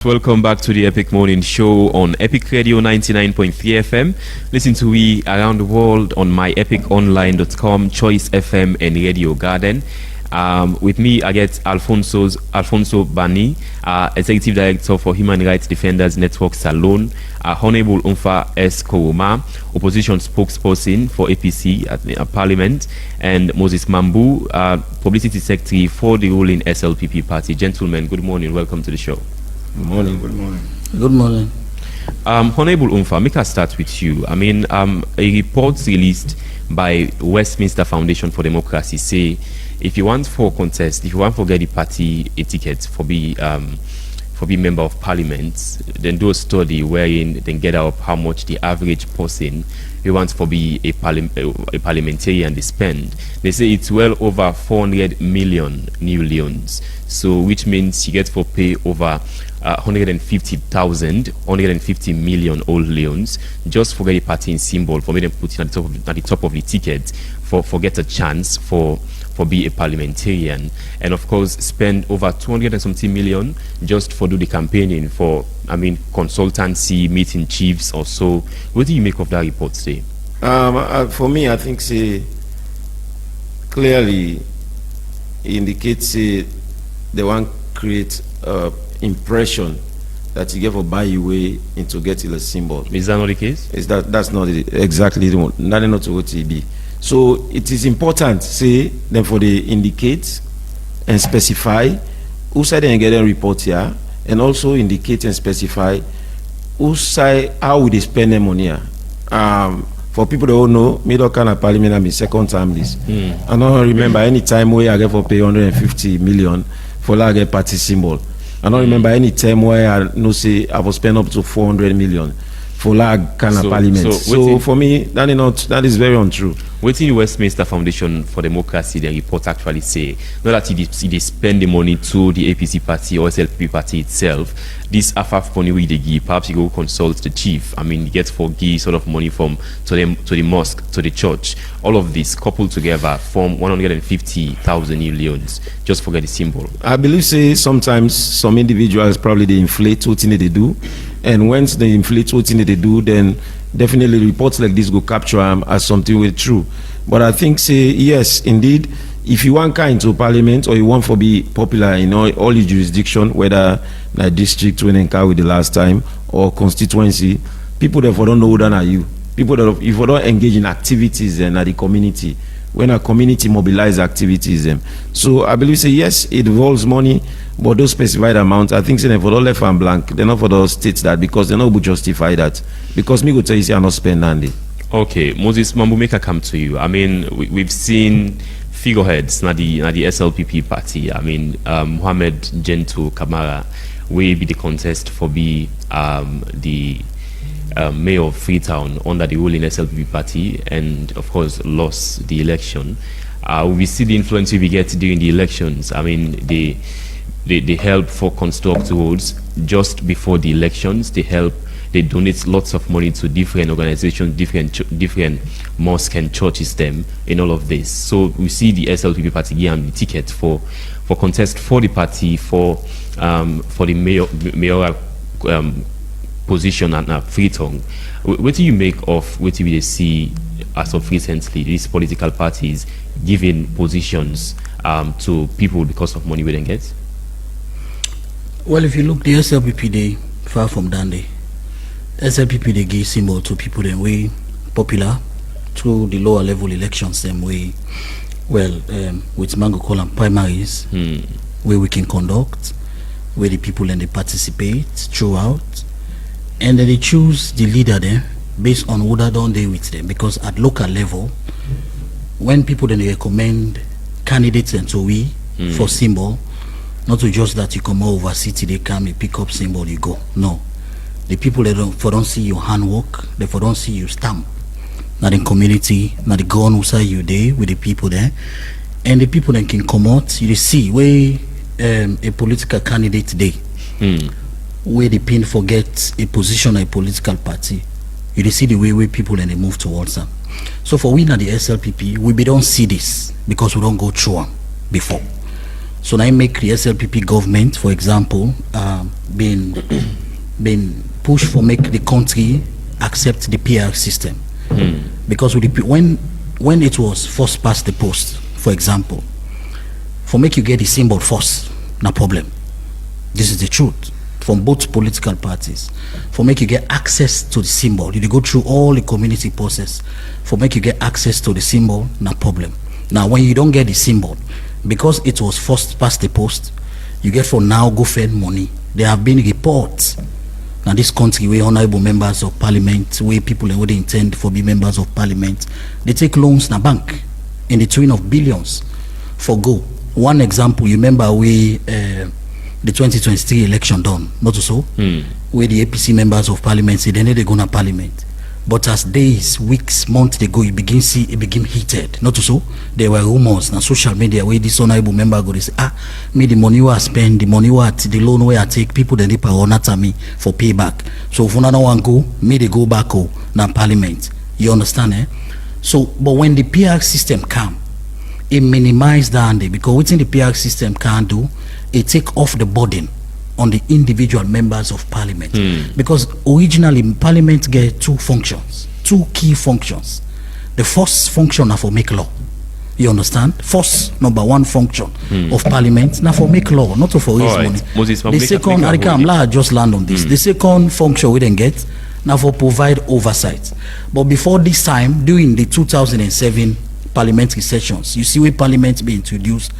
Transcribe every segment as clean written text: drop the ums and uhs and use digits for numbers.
Welcome back to the Epic Morning Show on Epic Radio 99.3 FM. Listen to we around the world on myepiconline.com, Choice FM and Radio Garden. With me, I get Alfonso Bani, Executive Director for Human Rights Defenders Network Salon, Honorable Umfa S. Koroma, Opposition Spokesperson for APC at Parliament, and Moses Mambu, Publicity Secretary for the ruling SLPP party. Gentlemen, good morning. Welcome to the show. Good morning. Good morning. Good morning. Honorable Umfa, make us start with you. I mean, a report released by Westminster Foundation for Democracy say if you want for contest, if you want for get the party a ticket for be member of parliament, then do a study wherein then get out how much the average person who wants for be a parliamentarian they spend. They say it's well over 400 million new loans. So which means you get for pay over 150 million old loans just for get a party in symbol for me them put it at the top of the ticket for get a chance for be a parliamentarian, and of course spend over 200 and something million just for do the campaigning for consultancy, meeting chiefs or so. What do you make of that report today? For me, I think clearly indicates they want create impression that you get for buy your way into getting a symbol. Is that not the case? That's not exactly the one. Not to what it be. So it is important, then for the indicate and specify who side they get a report here, and also indicate and specify who side how would they spend their money here. For people that don't know, middle kind of parliament have been second time this. I don't remember any time where I get for pay 150 million for like a party symbol. I don't remember any time where I know say I will spend up to 400 million for like kind of parliament. So for me, that is very untrue. Waiting the Westminster Foundation for Democracy, the report actually say not that they spend the money to the APC party or SLP party itself. This half money we they give, perhaps you go consult the chief. You get for give sort of money to the mosque, to the church. All of this coupled together form 150,000 new loans just for get the symbol. I believe sometimes some individuals probably they inflate what they do, and once they inflate what they do, then definitely reports like this go capture them as something with true. But I think yes, indeed, if you want kind to parliament or you want for be popular in all your jurisdiction, whether like district when encounter with the last time or constituency, people therefore don't know who than are you. People that if you don't engage in activities and at the community, when a community mobilize activities them. So I believe yes, it involves money, but those specified amount, I think for the left and blank, they're not for those states that because they're not able to justify that. Because me go tell you, I'm not spend Andy. Okay, Moses Mambu, make a come to you. We've seen figureheads na the SLPP party. Mohammed Gento Kamara will be the contest for be the mayor of Freetown under the ruling SLPP party, and of course lost the election. We see the influence we get during the elections. They help for construct roads just before the elections. They donate lots of money to different organizations, different mosques and churches them in all of this. So we see the SLPP party give the ticket for contest for the party for the mayoral position at Freetown. What do you make of what we see as of recently these political parties giving positions to people because of money we don't get? Well, if you look, the SLPP they far from Dande. SLPP they give symbol to people them way popular through the lower level elections them way with Mango call and primaries where we can conduct, where the people and they participate throughout, and then they choose the leader there based on who that don't they with them, because at local level when people then they recommend candidates and so we for symbol, not to just that you come over city they come you pick up symbol you go. No. The people that don't see your handwork, they don't see your stamp. Not in community, not the gun who say you there with the people there. And the people that can come out, you see where a political candidate today, where the pin forget a position of a political party. You see the way people and they move towards them. So for we at the SLPP, we don't see this because we don't go through them before. So now I make the SLPP government, for example, been pushed for make the country accept the PR system. Because with the, when it was first past the post, for example, for make you get the symbol first, no problem. This is the truth from both political parties. For make you get access to the symbol, you go through all the community process. For make you get access to the symbol, no problem. Now, when you don't get the symbol, because it was first past the post, you get for now go spend money. There have been reports. Now, this country, where honorable members of parliament, where people who they intend for be members of parliament, they take loans in a bank in the tune of billions for go. One example, you remember we the 2023 election done, not so, where the APC members of parliament say they need to go to parliament. But as days, weeks, months they go, you begin see it begin heated. Not so. There were rumors on social media where this honorable member go, they say, me the money I spend, the money the loan where I take, people they need to me for payback. So if one one go, me they go back now parliament. You understand, eh? So, but when the PR system come, it minimize that because within the PR system can do, it take off the burden on the individual members of parliament. Because originally parliament get two key functions. The first function are for make law. You understand? First, number one function of parliament now for make law, not to for raise money. The second, I just land on this. The second function we then get now for provide oversight. But before this time, during the 2007 parliamentary sessions, you see where parliament be introduced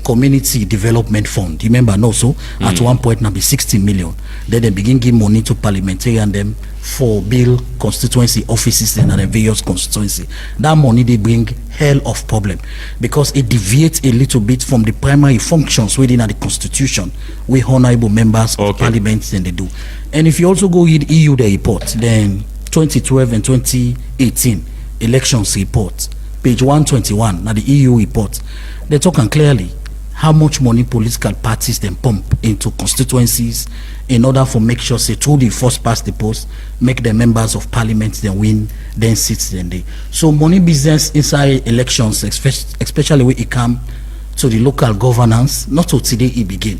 community development fund. You remember also at one point now be 60 million. Then they begin give money to parliamentarian them for build constituency offices in the various constituency. That money they bring hell of problem because it deviates a little bit from the primary functions within the constitution we honorable members of parliament then they do. And if you also go read EU the report, then 2012 and 2018 elections report, page 121, now the EU report, they're talking clearly how much money political parties then pump into constituencies in order for make sure say through the first past the post, make the members of parliament then win, then seats then they. So money business inside elections, especially when it come to the local governance, not to today it begin.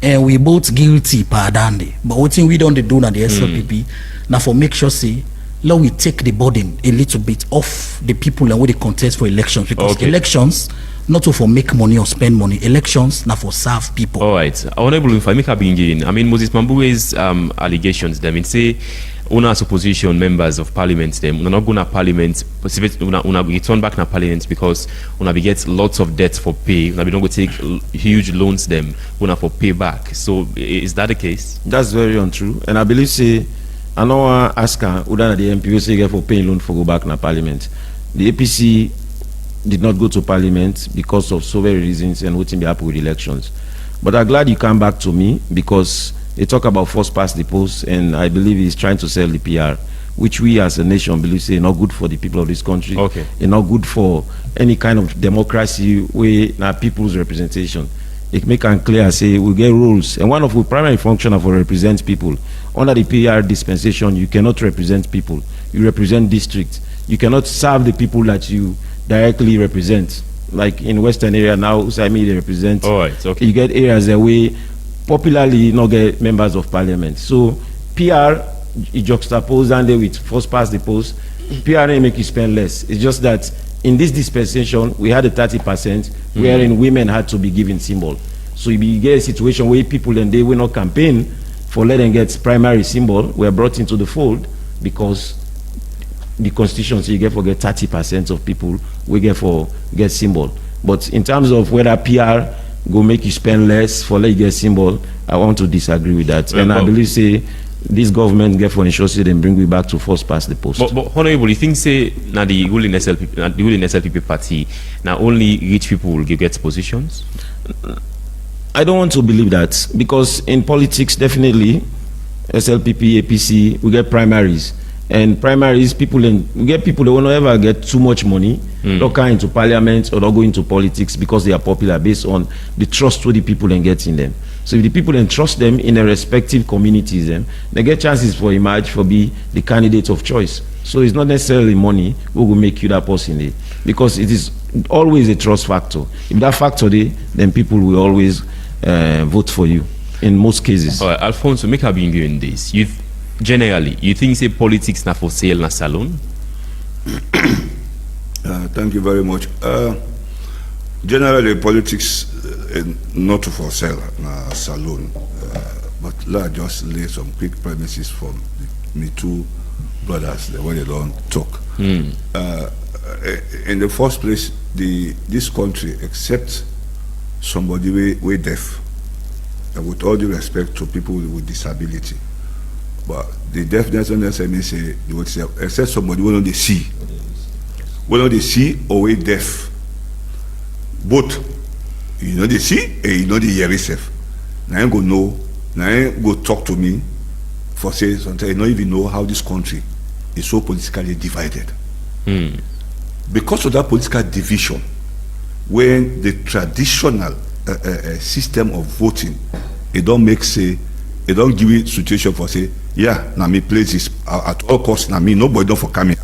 And we both guilty pardon. But what thing we don't do now the SLPP, now for make sure say now we take the burden a little bit off the people and we contest for elections because elections not to for make money or spend money. Elections now for serve people. All right. Honorable, if I make a begin, I mean Moses Mambue's allegations. They mean say, una opposition members of parliament, them una not going to parliament. Una return back to parliament because una be get lots of debt for pay. Una be don't go take huge loans them. Una for pay back. So is that the case? That's very untrue. And I believe say, I know ask her whether the MP will say for paying loan for go back to parliament. The APC did not go to parliament because of so many reasons and waiting be happy with elections. But I'm glad you come back to me because they talk about first past the post and I believe he's trying to sell the PR, which we as a nation believe say not good for the people of this country. And not good for any kind of democracy where now people's representation. It make it clear say we get rules and one of the primary function of represent people. Under the PR dispensation, you cannot represent people. You represent districts. You cannot serve the people that you directly represent. Like in Western area now, Usami they represent. You get areas that we popularly not get members of parliament. So PR juxtapose and they with first past the post. PR ain't make you spend less. It's just that in this dispensation we had a 30% wherein women had to be given symbol. So you get a situation where people and they will not campaign for letting get primary symbol were brought into the fold because the constitution so you get 30% of people we get symbol. But in terms of whether PR go make you spend less for let you get symbol, I want to disagree with that. And I believe say this government get for ensure say then bring we back to first past the post. But honorable, you think say now the ruling SLPP party now only rich people will get positions? I don't want to believe that because in politics definitely SLPP, APC, we get primaries. And primaries, we get people that won't ever get too much money, don't come into parliament or don't go into politics because they are popular based on the trust where the people then get in them. So if the people then trust them in their respective communities, they get chances for emerge for be the candidate of choice. So it's not necessarily money who will make you that person there, because it is always a trust factor. If that factor there, then people will always vote for you in most cases. All right, Alfonso, make a bring you in this. Generally, you think say politics na for sale na salon? Thank you very much. Generally, politics not for sale na salon, but let just lay some quick premises from me two brothers when they don't talk. In the first place, this country accepts somebody way deaf, and with all due respect to people with disability. But the deafness doesn't necessarily say they would say except somebody who don't see. Who don't see or we deaf. Both. You know they see and you know they hear itself. Now you go know, now you go talk to me for say sometimes you don't even know how this country is so politically divided. Because of that political division, when the traditional system of voting, it don't make say, it don't give you situation for say, yeah, now me places at all costs, now me nobody don't for come here.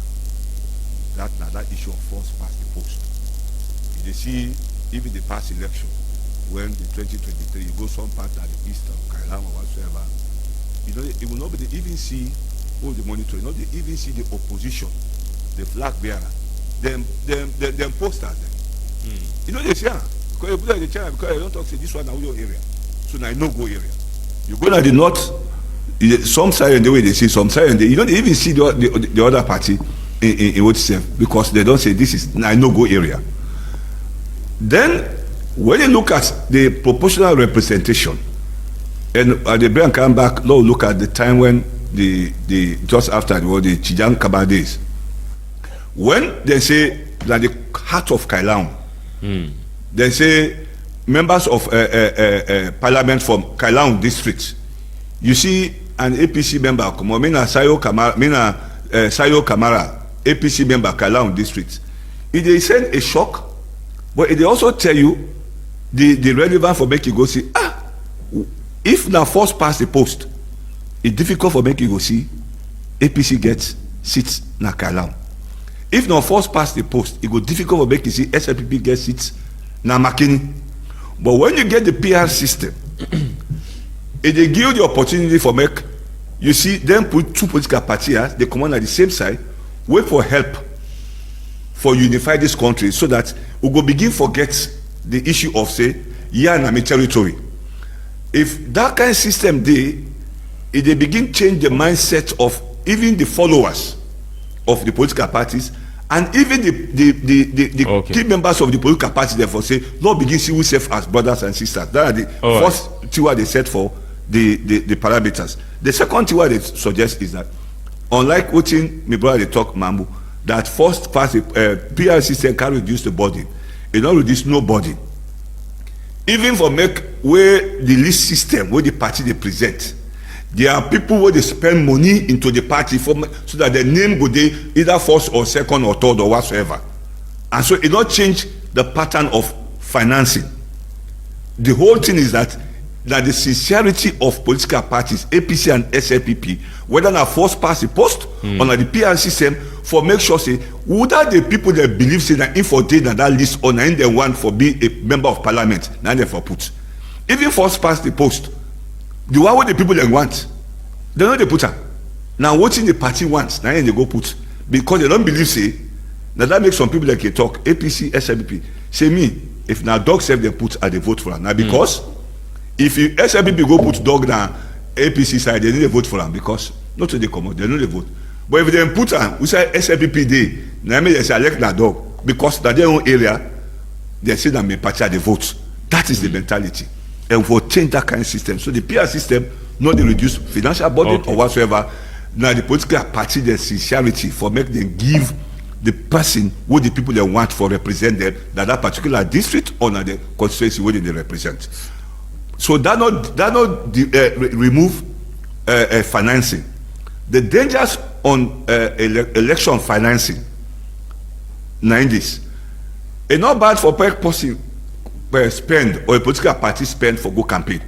That issue of first past the post. You see, even the past election, when the 2023, you go some part at the east of Kailam or whatsoever, you know, it will not be even see all the monitor, you know, they even see the opposition, the flag bearer, them posters. You know, they say, because you put it in the chair, because you don't talk, say this one now your area. So now no go area. You go to the north, some side and the way they see some side and you don't even see the other party in what itself, because they don't say this is now no go area. Then when you look at the proportional representation, and the brain come back, now look at the time when the just after the Chijang Kaba days, when they say that the heart of Kailaon, they say members of parliament from Kailaon district, you see an APC member, Sayo Kamara, APC member, Kailaon district. It they send a shock, but it they also tell you the relevant for make you go see, if now first pass the post, it's difficult for make you go see APC gets seats na Kailaon. If now first pass the post, it go difficult for make you see SLPP get seats na Makini. But when you get the PR system, it they give you the opportunity for make, you see, them put two political parties, they come on at the same side, wait for help for unify this country so that we go begin forget the issue of say, yeah, na me territory. If that kind of system if they begin change the mindset of even the followers of the political parties, and even the key members of the political party, therefore say, Lord begin see ourselves as brothers and sisters. That are the first tier they set for the parameters. The second tier they suggest is that, unlike what my brother they talk, Mambu, that first pass PR system can reduce the burden. It don't reduce no burden. Even for make where the list system, where the party they present, there are people where they spend money into the party so that the name go there either first or second or third or whatsoever. And so it not change the pattern of financing. The whole thing is that the sincerity of political parties, APC and SLPP, whether na first pass the post or na the PR system, for make sure say whether the people that believe say that if for day that list or na in the one for be a member of parliament, na they for put. Even first pass the post, the one what the people they want, they know they put her. Now what in the party wants, now they go put, because they don't believe say that makes some people like you talk APC, SLPP. Say me, if now dog self they put at the vote for her. Now because if you SLPP go put dog down APC side, they need to vote for them because not to they come out, they know they vote. But if they put her, we say SLPP day, now they say elect that dog because that their own area, they say that may party at the vote. That is the mentality. And for change that kind of system. So the PR system, not the reduce financial burden or whatsoever. Now the political party, their sincerity for make them give the person what the people they want for represent them, that particular district or the constituency where they represent. So that not remove financing. The dangers on election financing. 90s. It's not bad for a person spend or a political party spend for go campaign.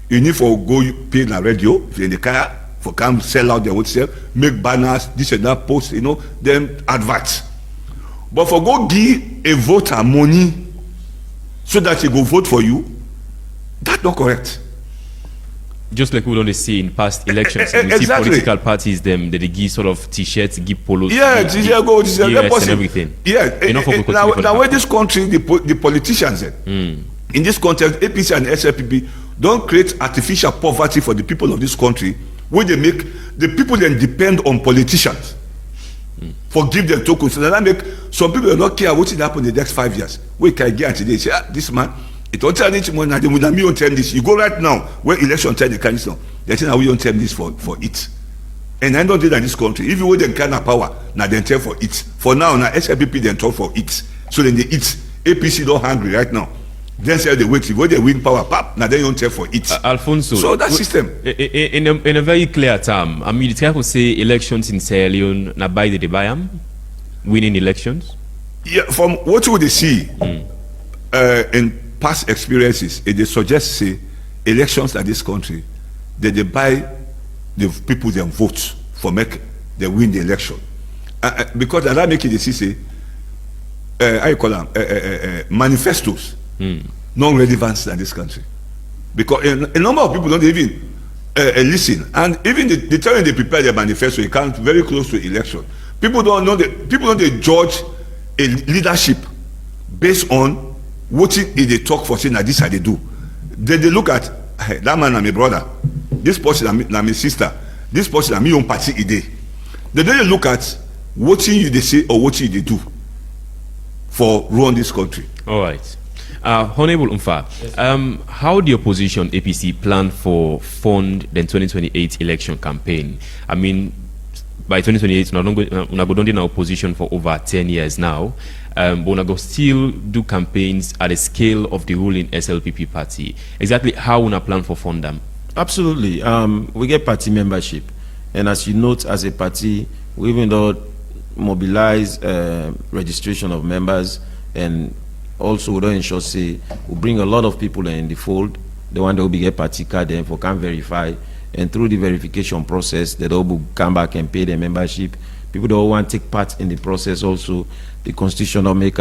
You need for go pay the radio if you're in the car for come sell out their own self, make banners, this and that, post, then adverts. But for go give a voter money so that he go vote for you, that's not correct. Just like we don't see in past elections, we see political parties they give sort of t-shirts, give polos, t-shirt go, and everything. Now in this country, the politicians in this context, APC and SLPP don't create artificial poverty for the people of this country, where they make the people then depend on politicians for give them tokens. So that make some people not care what will happen in the next 5 years. We can get today say, this man. It don't tell anything more than me on tell this. You go right now where election tell the council. They say now we don't tell this for it. And I don't do that in this country. If you want the kind of power, now they tell for it. For now SLPP then talk for it. So then they eat. APC don't hungry right now. Then say they wait. When they win power, pap, now they don't tell for it. Alfonso. So that system. In a very clear term, I mean, the guy who say elections in Sierra Leone now by the Bayam, winning elections. Yeah, from what would they see in past experiences, they suggest say elections in this country, they buy the people them vote for make they win the election. Because that make it say how you call them manifestos non-relevant in this country. Because a number of people don't even listen, and even the time they prepare their manifesto, it comes very close to election. People don't know they judge a leadership based on what they talk for saying that this how they do. Then they look at that man and my brother, this person and my sister, this person and me own party ide. Then they look at what you they say or what they do for run this country. All right. Honorable Umfa, how the opposition APC plan for fund the 2028 election campaign? I mean, by 2028, we're going to opposition for over 10 years now. But we're going to still do campaigns at the scale of the ruling SLPP party. Exactly how we plan for fund them? Absolutely. We get party membership. And as you note, as a party, we even though mobilize registration of members, and also we don't ensure say we bring a lot of people in the fold. The one that will be get party card then for can verify, and through the verification process, they will come back and pay their membership. People that want to take part in the process also, the constitution will make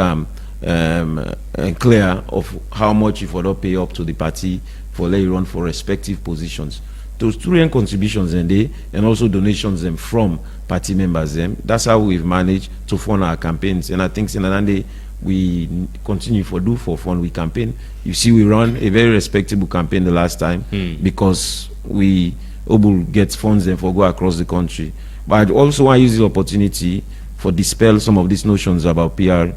clear of how much you for pay up to the party for later on for respective positions. Those student contributions and also donations from party members that's how we've managed to fund our campaigns. And I think in Anande we continue for fund we campaign. You see we run a very respectable campaign the last time because we able get funds for go across the country. But I also want to use the opportunity for dispel some of these notions about PR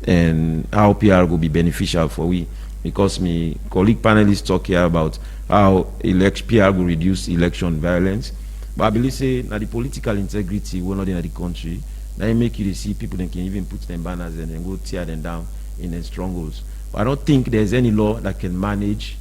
and how PR will be beneficial for we. Because my colleague panelists talk here about how PR will reduce election violence. But I believe say now the political integrity we're not in the country, that make you see people that can even put them banners and then go tear them down in their strongholds. But I don't think there's any law that can manage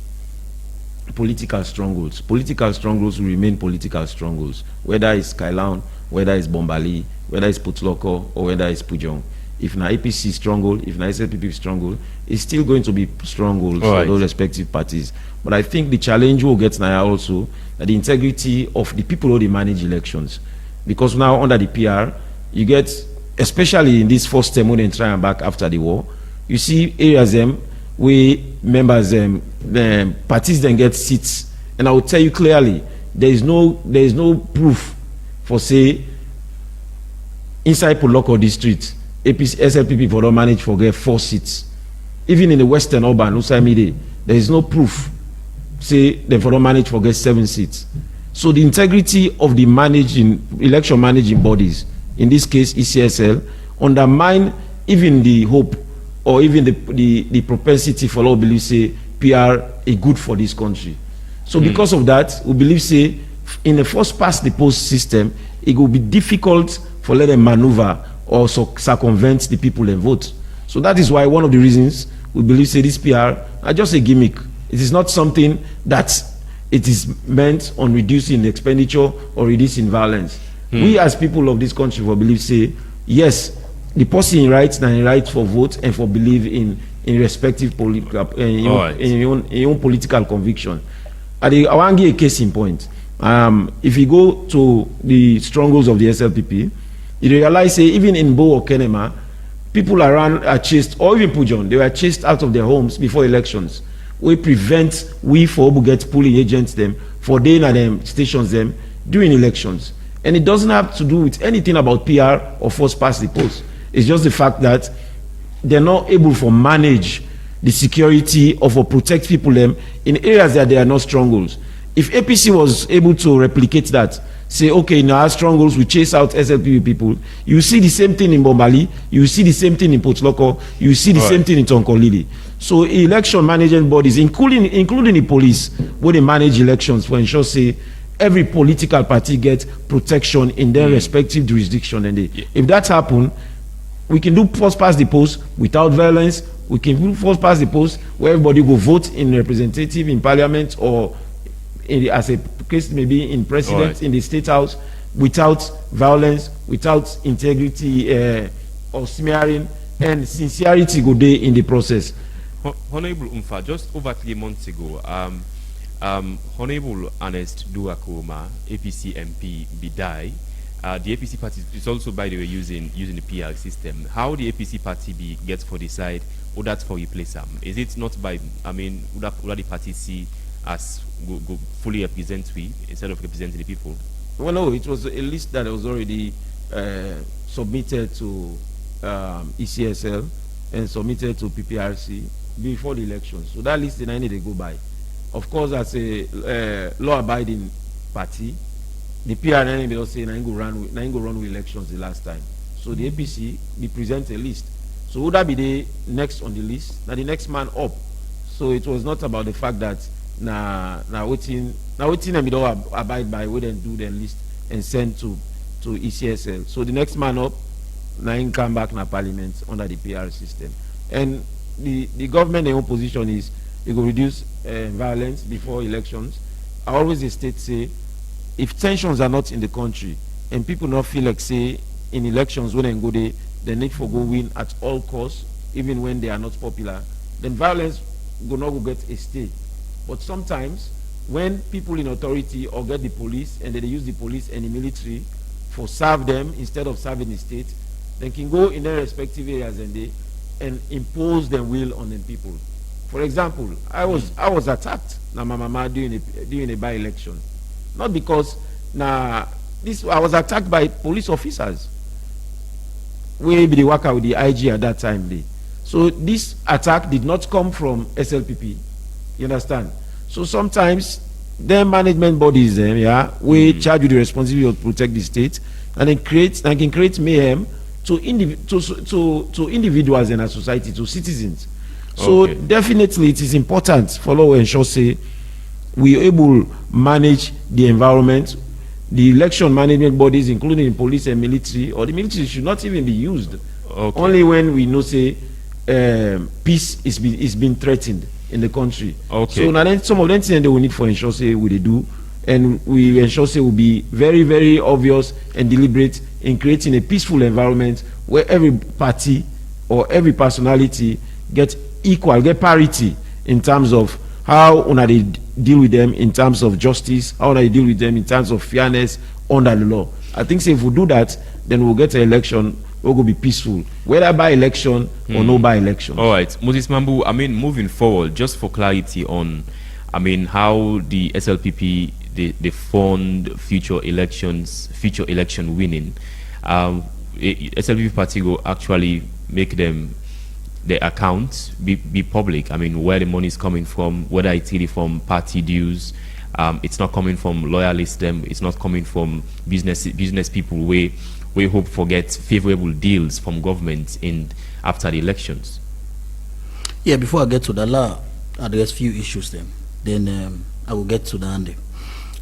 political strongholds. Political strongholds will remain political strongholds, whether it's Kailaun, whether it's Bombali, whether it's Putloko, or whether it's Pujong. If na APC stronghold, if na SLPP stronghold, it's still going to be strongholds for those respective parties. But I think the challenge will get now also the integrity of the people who they manage elections. Because now under the PR, you get, especially in this first term when they try and back after the war, you see areas where members parties then get seats. And I will tell you clearly, there is no proof for say inside Poloko district, APC, SLPP for don't manage for get 4 seats. Even in the Western Urban, Usaimide, there is no proof say they for don't manage for get 7 seats. So the integrity of the election managing bodies, in this case ECSL, undermine even the hope or even the propensity for all believe say PR is good for this country. So because of that, we believe say in the first past the post system, it will be difficult for let them maneuver or circumvent the people and vote. So that is why one of the reasons we believe say this PR are just a gimmick. It is not something that it is meant on reducing expenditure or reducing violence. We as people of this country for believe say, yes, the person in rights and in right for vote and for believe in respective political in your own political conviction. I want to give a case in point. If you go to the strongholds of the SLPP, you realize say even in Bo or Kenema, people around are chased, or even Pujon, they were chased out of their homes before elections. We prevent we for who get polling agents them for day at them stations them during elections. And it doesn't have to do with anything about PR or first past the post. It's just the fact that they're not able to manage the security or for protect people them in areas that they are not strongholds. If APC was able to replicate that, say, okay, in our strongholds we chase out SLPP people, you see the same thing in Bombali, you see the same thing in Potloko, you see the same thing in Tonkolili. So election management bodies, including the police, where they manage elections for ensure, say, every political party gets protection in their respective jurisdiction. And if that happens, we can do first past the post without violence. We can do first past the post where everybody will vote in representative in parliament or as a case maybe in president in the state house without violence, without integrity or smearing, and sincerity go there in the process. Honorable Umfa, just over 3 months ago, Honorable Ernest Duakoma, APC MP, die. The APC party is also, by the way, using the PR system. How the APC party gets for decide, or that's for replace them? Is it not by, I mean, would the party see as go fully represent we instead of representing the people? Well, no, it was a list that was already submitted to ECSL and submitted to PPRC before the election. So that list I need to go by. Of course, as a law-abiding party, the PRN will say I go run with elections the last time. So the APC we present a list. So would that be the next on the list? Now the next man up. So it was not about the fact that now waiting and we don't abide by what they do their list and send to ECSL. So the next man up now he come back na parliament under the PR system. And the government their own position is they go reduce violence before elections. I always the state say if tensions are not in the country and people not feel like say in elections when they go there, they need for go win at all costs, even when they are not popular, then violence go not go get a stay. But sometimes when people in authority or get the police and they use the police and the military for serve them instead of serving the state, they can go in their respective areas and impose their will on them people. For example, I was attacked na my mama during a by-election. Not because I was attacked by police officers. We be the worker with the IG at that time. So this attack did not come from SLPP. You understand? So sometimes their management bodies, we charge with the responsibility to protect the state, and then can create mayhem to individuals in our society, to citizens. So definitely it is important for law ensure say we are able to manage the environment. The election management bodies, including the police and military, or the military should not even be used. Only when we know say peace is being threatened in the country. So now then some of them things they will need for ensure say we do, and we ensure say will be very, very obvious and deliberate in creating a peaceful environment where every party or every personality get parity in terms of how they deal with them in terms of justice, how they deal with them in terms of fairness under the law. I think if we do that, then we'll get an election will go be peaceful, whether by election or no by election. All right, Moses Mambu, I mean, moving forward, just for clarity on, I mean, how the SLPP, they fund future election winning. SLPP party will actually make them the accounts be public. I mean, where the money is coming from, whether it's really from party dues, it's not coming from loyalists, it's not coming from business people we hope for get favorable deals from government after the elections. Yeah, before I get to that, I'll address few issues then I will get to the end.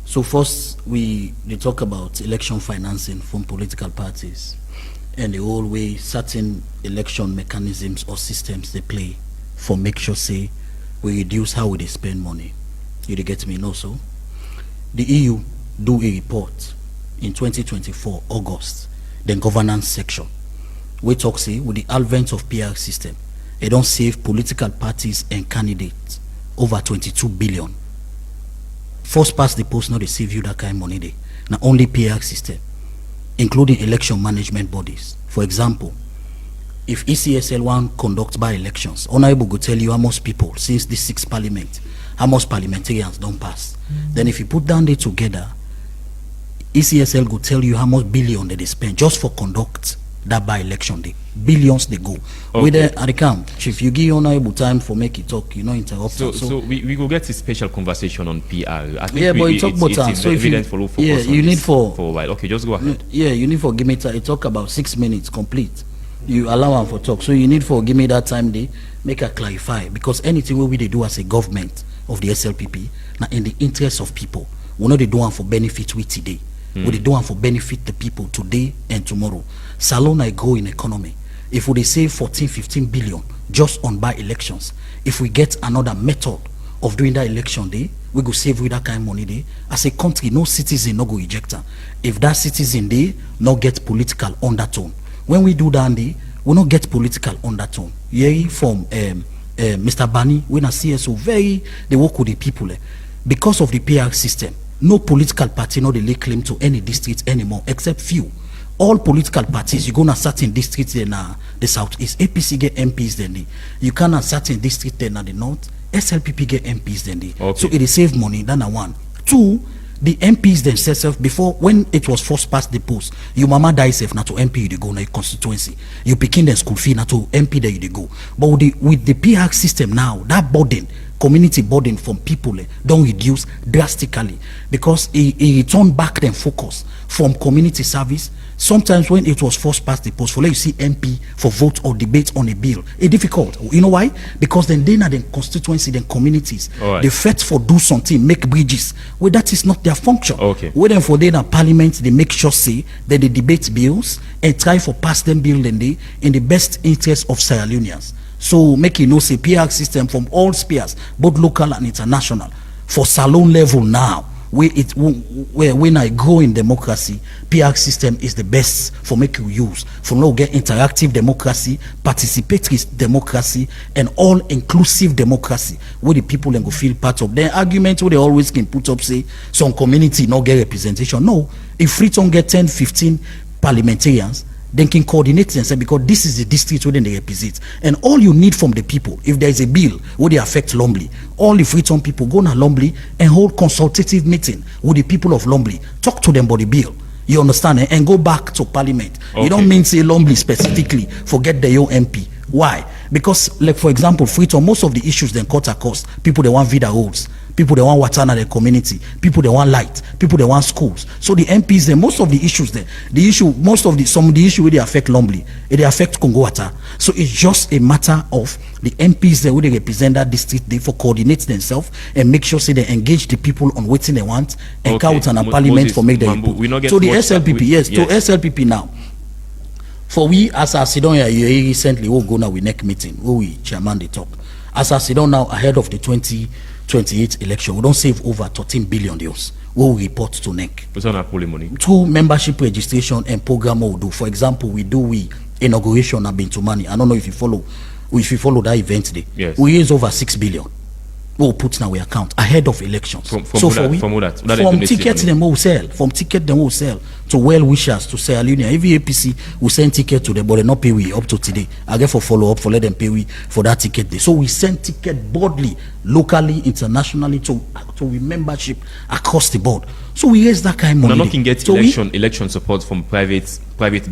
So first, they talk about election financing from political parties and the whole way certain election mechanisms or systems they play for make sure say we reduce how they spend money. You get me? No, so the EU do a report in 2024 August, then governance section. We talk say with the advent of PR system, it don't save political parties and candidates over 22 billion. First past the post, not they save you that kind of money there. Now only PR system, including election management bodies. For example, if ECSL one conduct by elections, Honorable go tell you how much people since the 6th parliament, how much parliamentarians don't pass. Then if you put down there together, ECSL go tell you how much billion they spend just for conduct that by election day. Billions they go. Okay. With the account, Chief, you give Honorable time for make it talk, you know, interrupt. So we will get a special conversation on PR. I think yeah, but you talk about time. It's So if you, evident for focus yeah, on you need this for a while. Okay, just go ahead. Yeah, you need for give me time. It talk about 6 minutes complete. You allow him for talk. So you need for give me that time they make a clarify, because anything we they do as a government of the SLPP now in the interest of people. We know they do one for benefit we today. We they do one for benefit the people today and tomorrow. Salon I grow in economy. If we they save 14-15 billion just on by elections, if we get another method of doing that election day, we go save with that kind of money day. As a country, no citizen no go eject her. If that citizen day not get political undertone. When we do that day, we not get political undertone. Yeah, from Mr. Bani, when I CSO very they work with the people because of the PR system. No political party no they lay claim to any district anymore except few. All political parties, you go to certain districts in the southeast. APC get MPs then you can a certain district then the north. SLPP get MPs then okay. So it is save money. That's one. Two, the MPs themselves before when it was first past the post, your mama die safe not to MP you go na your constituency. You picking the school fee not to MP there you go. But with the PR system now, that burden, community burden from people don't reduce drastically because it return back them focus from community service. Sometimes when it was first past the post, for let you see MP for vote or debate on a bill, it's difficult. You know why? Because then they are the constituency, then communities, right. They fight for do something, make bridges. Well, that is not their function. Okay. Well, then for them in parliament, they make sure say that they debate bills and try for pass them bill then they in the best interest of Sierra Leoneans. So make you know say PR system from all spheres, both local and international, for salon level now. Where when I grow in democracy, PR system is the best for make you use. For now get interactive democracy, participatory democracy, and all inclusive democracy, where the people then go feel part of. Their argument where they always can put up say some community not get representation. No, if Freetown get 10-15 parliamentarians, then can coordinate themselves because this is the district where they represent. And all you need from the people, if there is a bill where they affect Lombly, all the Freetown people go to Lombly and hold consultative meeting with the people of Lombly. Talk to them about the bill. You understand? And go back to parliament. Okay. You don't mean say Lombly specifically, forget the MP. Why? Because, like for example, Freetown, most of the issues then cut across. People they want vida roads, people they want water in their community, people they want light, people they want schools. So the MPs there, most of the issues there, some of the issue where they affect Lombly, they affect Congo Water. So it's just a matter of the MPs there where they represent that district, they for coordinate themselves and make sure say they engage the people on what they want and count on a parliament Moses, for make their input. So the SLPP, yes, to SLPP now. For we as I sit down here recently, we'll go now with next meeting, we chairman they talk. As I sit down now ahead of the 2028 election, we don't save over 13 billion euros. We'll report to NEC. What's on our polling money? Through membership registration and program we'll do. For example, we inauguration have been to money. I don't know if you follow that event today. Yes. We raise over 6 billion. We'll put in our account ahead of elections. From tickets them we'll sell. From ticket them we'll sell to well wishers to Sierra Leone. Every APC will send ticket to them, but they not pay we up to today. I get for follow up for let them pay we for that ticket day. So we send ticket broadly, locally, internationally to membership across the board. So we raise that kind of money. We're not get election support from private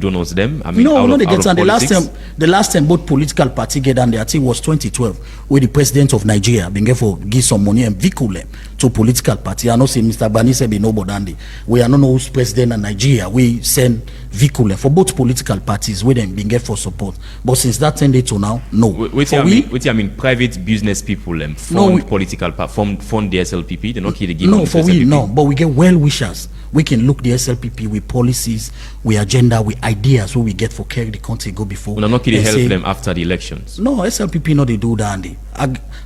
donors. Them. I mean, they get on the last time both political party get on there. I think it was 2012 where the president of Nigeria been for give some money and vehicle to political party. I know say Mr. Bani said be nobody. We are not know who's president of Nigeria. We send vehicle for both political parties where them been get for support. But since that 10 days to now, no. I mean private business people fund political fund the SLPP. They're not here to give no for we no, but we get well wishers. We can look the SLPP with policies, with agenda, with ideas what we get for carry the country go before. We're not here to help them after the elections. No, SLPP no they do that.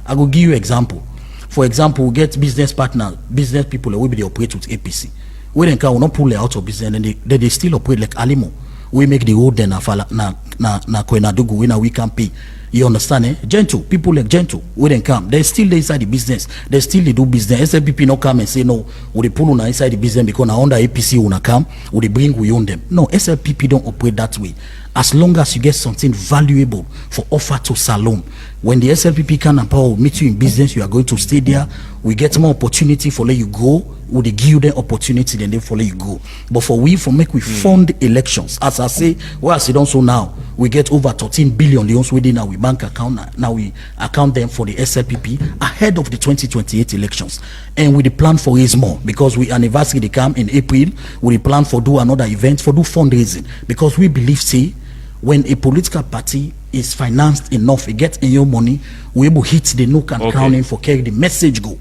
I will give you example. For example, we get business partners, business people that will be they operate with APC. we then can not pull it out of business, and they still operate like Alimo. We make the road then na Kwenadugu when we can pay. You understand, eh? Gentle people like Gentle, we then come. They still inside the business. They still they do business. SLPP not come and say no. We pull on inside the business because now under APC we come. We bring we own them. No, SLPP don't operate that way. As long as you get something valuable for offer to Salome, when the SLPP can and power will meet you in business, you are going to stay there. We get more opportunity for let you go. Would they give you the opportunity, then they follow you go. But for we fund elections. As I say, well, as it also now, we get over 13 billion leons within our bank account. Now we account them for the SLPP ahead of the 2028 elections. And we plan for raise more because we anniversary they come in April. We plan for do another event for do fundraising because we believe say when a political party is financed enough, it gets in your money, we able hit the nook and crowning for carry the message go.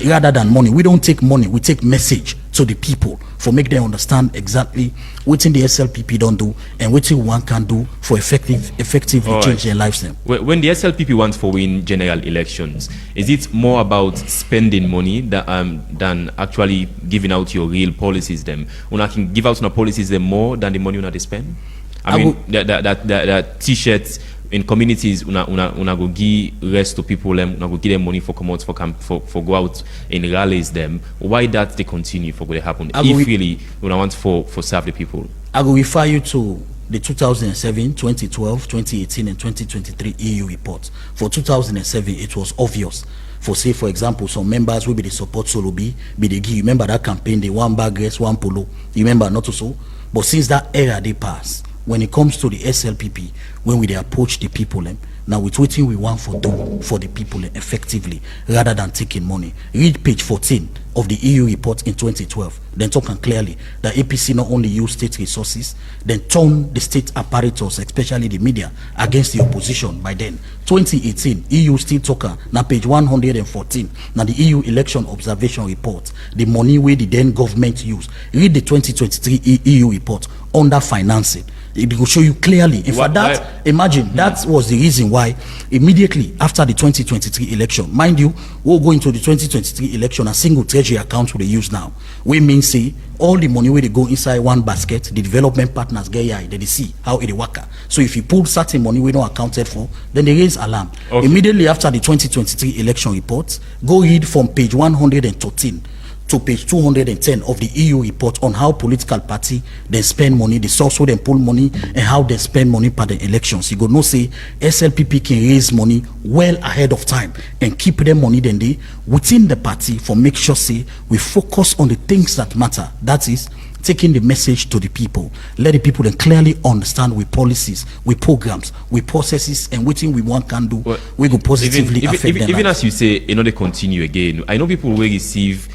Rather than money, we don't take money, we take message to the people for make them understand exactly what in the SLPP don't do and what one can do for effectively change their lives. Then. When the SLPP wants for win general elections, is it more about spending money than actually giving out your real policies? Them, una can give out your policies them more than the money una they spend. I mean that T-shirts in communities una go give rest to people una go give them money for come out for go out in rallies them. Why that they continue for what they happen if really una want for serve the people? I will refer you to the 2007, 2012, 2018 and 2023 EU report. For 2007 it was obvious. For say for example some members will be the support Solobi be the give. Remember that campaign, the one bag dress, one polo. You remember not so? But since that era they passed, when it comes to the SLPP, when we approach the people, now with what we want for do for the people effectively, rather than taking money. Read page 14 of the EU report in 2012. Then talking clearly that APC not only use state resources, then turn the state apparatus, especially the media, against the opposition. By then, 2018, EU still talking. Now page 114. Now the EU election observation report, the money where the then government use. Read the 2023 EU report under financing. It will show you clearly. In fact, imagine that was the reason why immediately after the 2023 election, mind you, we'll go into the 2023 election, a single treasury account will they use now. We mean say all the money where they go inside one basket, the development partners get here, they see how it work. So if you pull certain money we don't accounted for, then they raise alarm. Okay. Immediately after the 2023 election report, go read from page 113 to page 210 of the EU report on how political party they spend money, the source where they pull money, and how they spend money per the elections. You go no say SLPP can raise money well ahead of time and keep them money then they within the party for make sure say we focus on the things that matter. That is taking the message to the people. Let the people then clearly understand with policies, with programs, with processes, and what we want can do. Well, we go positively affect them. Even as you say, you know, they continue again. I know people will receive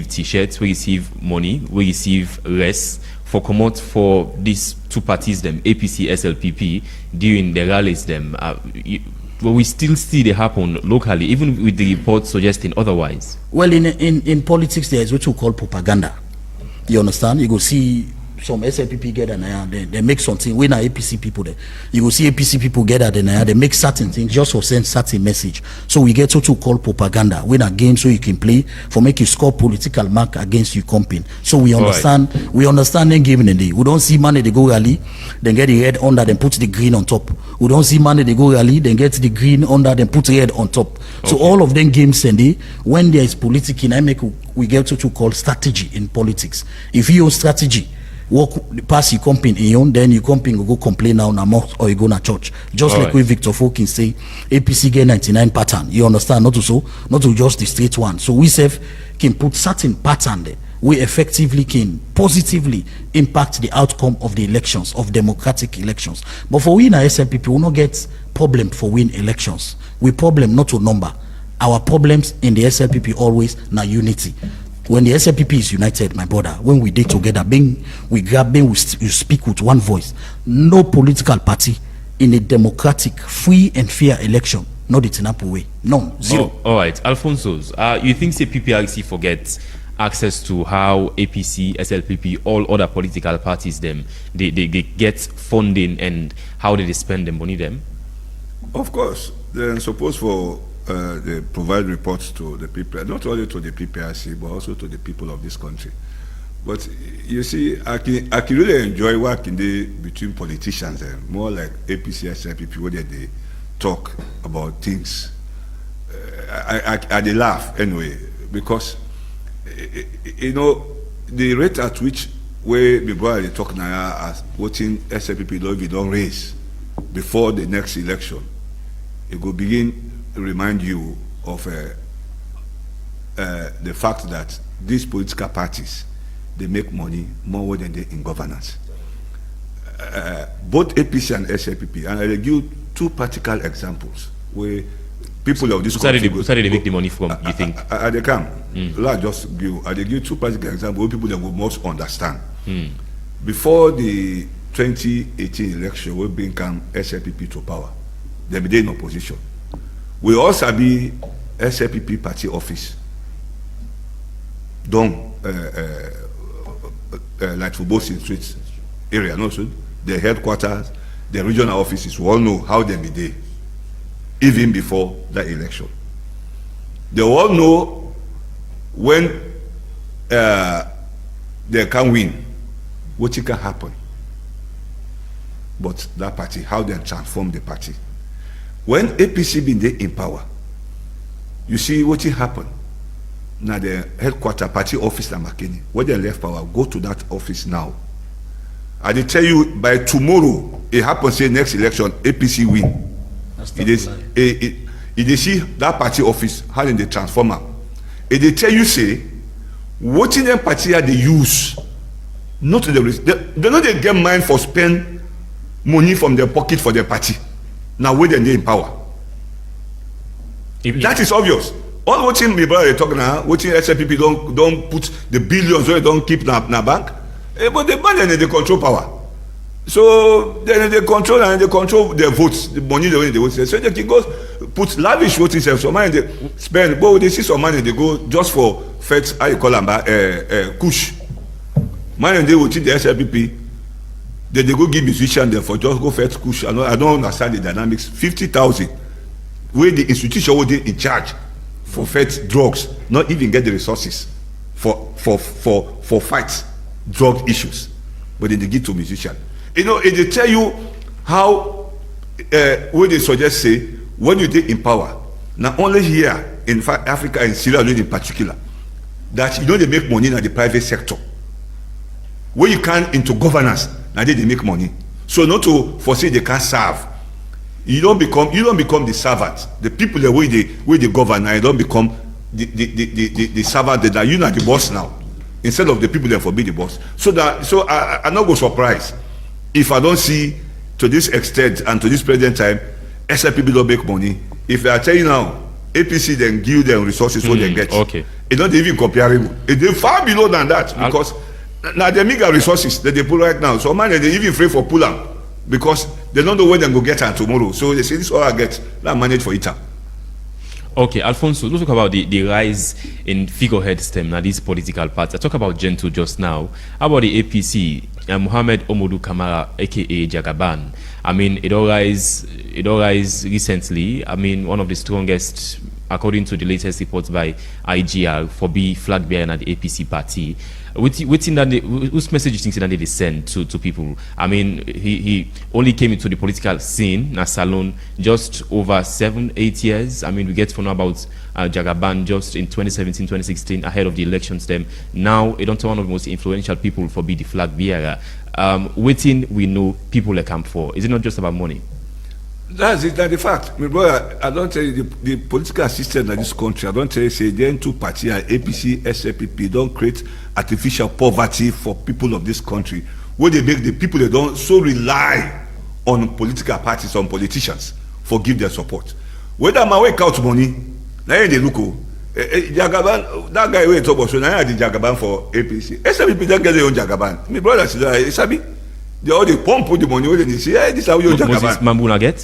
T-shirts, we receive money, we receive rest for come out for these two parties them APC, SLPP during the rallies them. But we still see they happen locally, even with the reports suggesting otherwise. Well, in politics there is what you call propaganda. You understand? You go see some SLPP get and they make something. We are APC people there. You will see APC people get and they make certain things just for send certain message. So we get what you call propaganda. We are game so you can play for make you score political mark against you company. So we understand. Right. We understand them giving the day. We don't see money they go rally, then get the red under, then put the green on top. We don't see money they go rally, then get the green under, then put red on top. Okay. So all of them games and they when there is politics in I make we get what you call strategy in politics. If you use strategy, walk pass your company in then your company will go complain now na mosque or you go na church. Just like we Victor Fokin say APC get 99 pattern. You understand? Not to just the straight one. So we can put certain pattern there. We effectively can positively impact the outcome of the elections, of democratic elections. But for we in SLPP, we will not get problem for win elections. We problem not to number. Our problems in the SLPP always na unity. When the SLPP is united, my brother, when we did together, we speak with one voice. No political party in a democratic, free and fair election, not the Tinapu way. None. Zero. All right. Alfonso's, you think say PPRC forgets access to how APC, SLPP, all other political parties they get funding and how they spend the money them? Of course. They're supposed for they provide reports to the people, not only to the PPRC, but also to the people of this country. But you see, I can really enjoy working between politicians and more like APC, SLPP, where they talk about things. I they laugh anyway, because you know the rate at which where the brother they talk now as voting SLPP don't raise before the next election, it will begin to remind you of the fact that these political parties, they make money more than they in governance. Both APC and SLPP, and I'll give you two practical examples where people of this country... Who started to make the money from, you think? They can. I'll just give two practical examples where people that will most understand. Before the 2018 election, we bring SLPP to power. They be in opposition. We also be SLPP party office. Don't like for both in streets area, no, so the headquarters, the regional offices, we all know how they be there, even before that election. They all know when they can win, what it can happen. But that party, how they transform the party. When APC been there in power, you see what it happened. Now the headquarter party office in Makeni, when they left power, go to that office now. I they tell you by tomorrow, it happens say next election, APC win. It is see that party office, how they transform am. If they tell you say, what in them party are they use, not to the risk. They know they get mind for spend money from their pocket for their party. Now when they're in power. That is obvious. All what my brother they talking now, what SLPP don't put the billions where they don't keep na bank, but the bank they control power. So then they control and they control their votes, the money they vote. So they can go put lavish voting self. Some money they spend, but they see some money they go just for feds. How you call them? Kush. Money they will teach the SLPP. Then they go give musician them for just go fetch kush. I don't understand the dynamics. 50,000, where the institution will be in charge for fetch drugs, not even get the resources for fights, drug issues, but then they give to musician. You know, they tell you how when they suggest say when you did in power, not only here in fact Africa and Sierra Leone in particular, that you know they make money in the private sector. Where you can into governance, now they make money. So not to foresee they can't serve. You don't become the servant. The people the way they govern, and you don't become the servant that you are the boss now. Instead of the people that forbid the boss. So I'm not go surprised if I don't see to this extent and to this present time, SLPP don't make money. If I tell you now, APC then give them resources what they get. Okay. It's not even comparable. It's far below than that because now they make resources that they pull right now. So man, they even afraid for pull up because they don't know when they go get her tomorrow. So they say this all I get, now manage for it. Okay, Alfonso, let's talk about the rise in figurehead stem now these political parties. I talked about Gentoo just now. How about the APC? Mohamed Omodu Kamara, aka Jagaban. I mean, it all rise recently. I mean, one of the strongest, according to the latest reports by IGR, for be flag bearer at the APC party. Whose message do you think that they send to people? I mean, he only came into the political scene, na Salon, just over 7-8 years. I mean, we get to know about Jagaban just in 2017, 2016, ahead of the elections. Them now, it don't one of the most influential people for be the flag bearer. Waiting, we know people they come for. Is it not just about money? That's it. That's the fact. My brother, I don't tell you the political system in this country. I don't tell you say then two parties, APC, SLPP, don't create artificial poverty for people of this country. Where they make the people they don't so rely on political parties, on politicians, for give their support. Whether my wake out money, now they look. Jagaban, that guy we talk about, so now I did Jagaban for APC. SLPP don't get their own Jagaban. My brother said, Sabi. They all they pump the money when they say, hey, this is how you Jagaban. Mambu get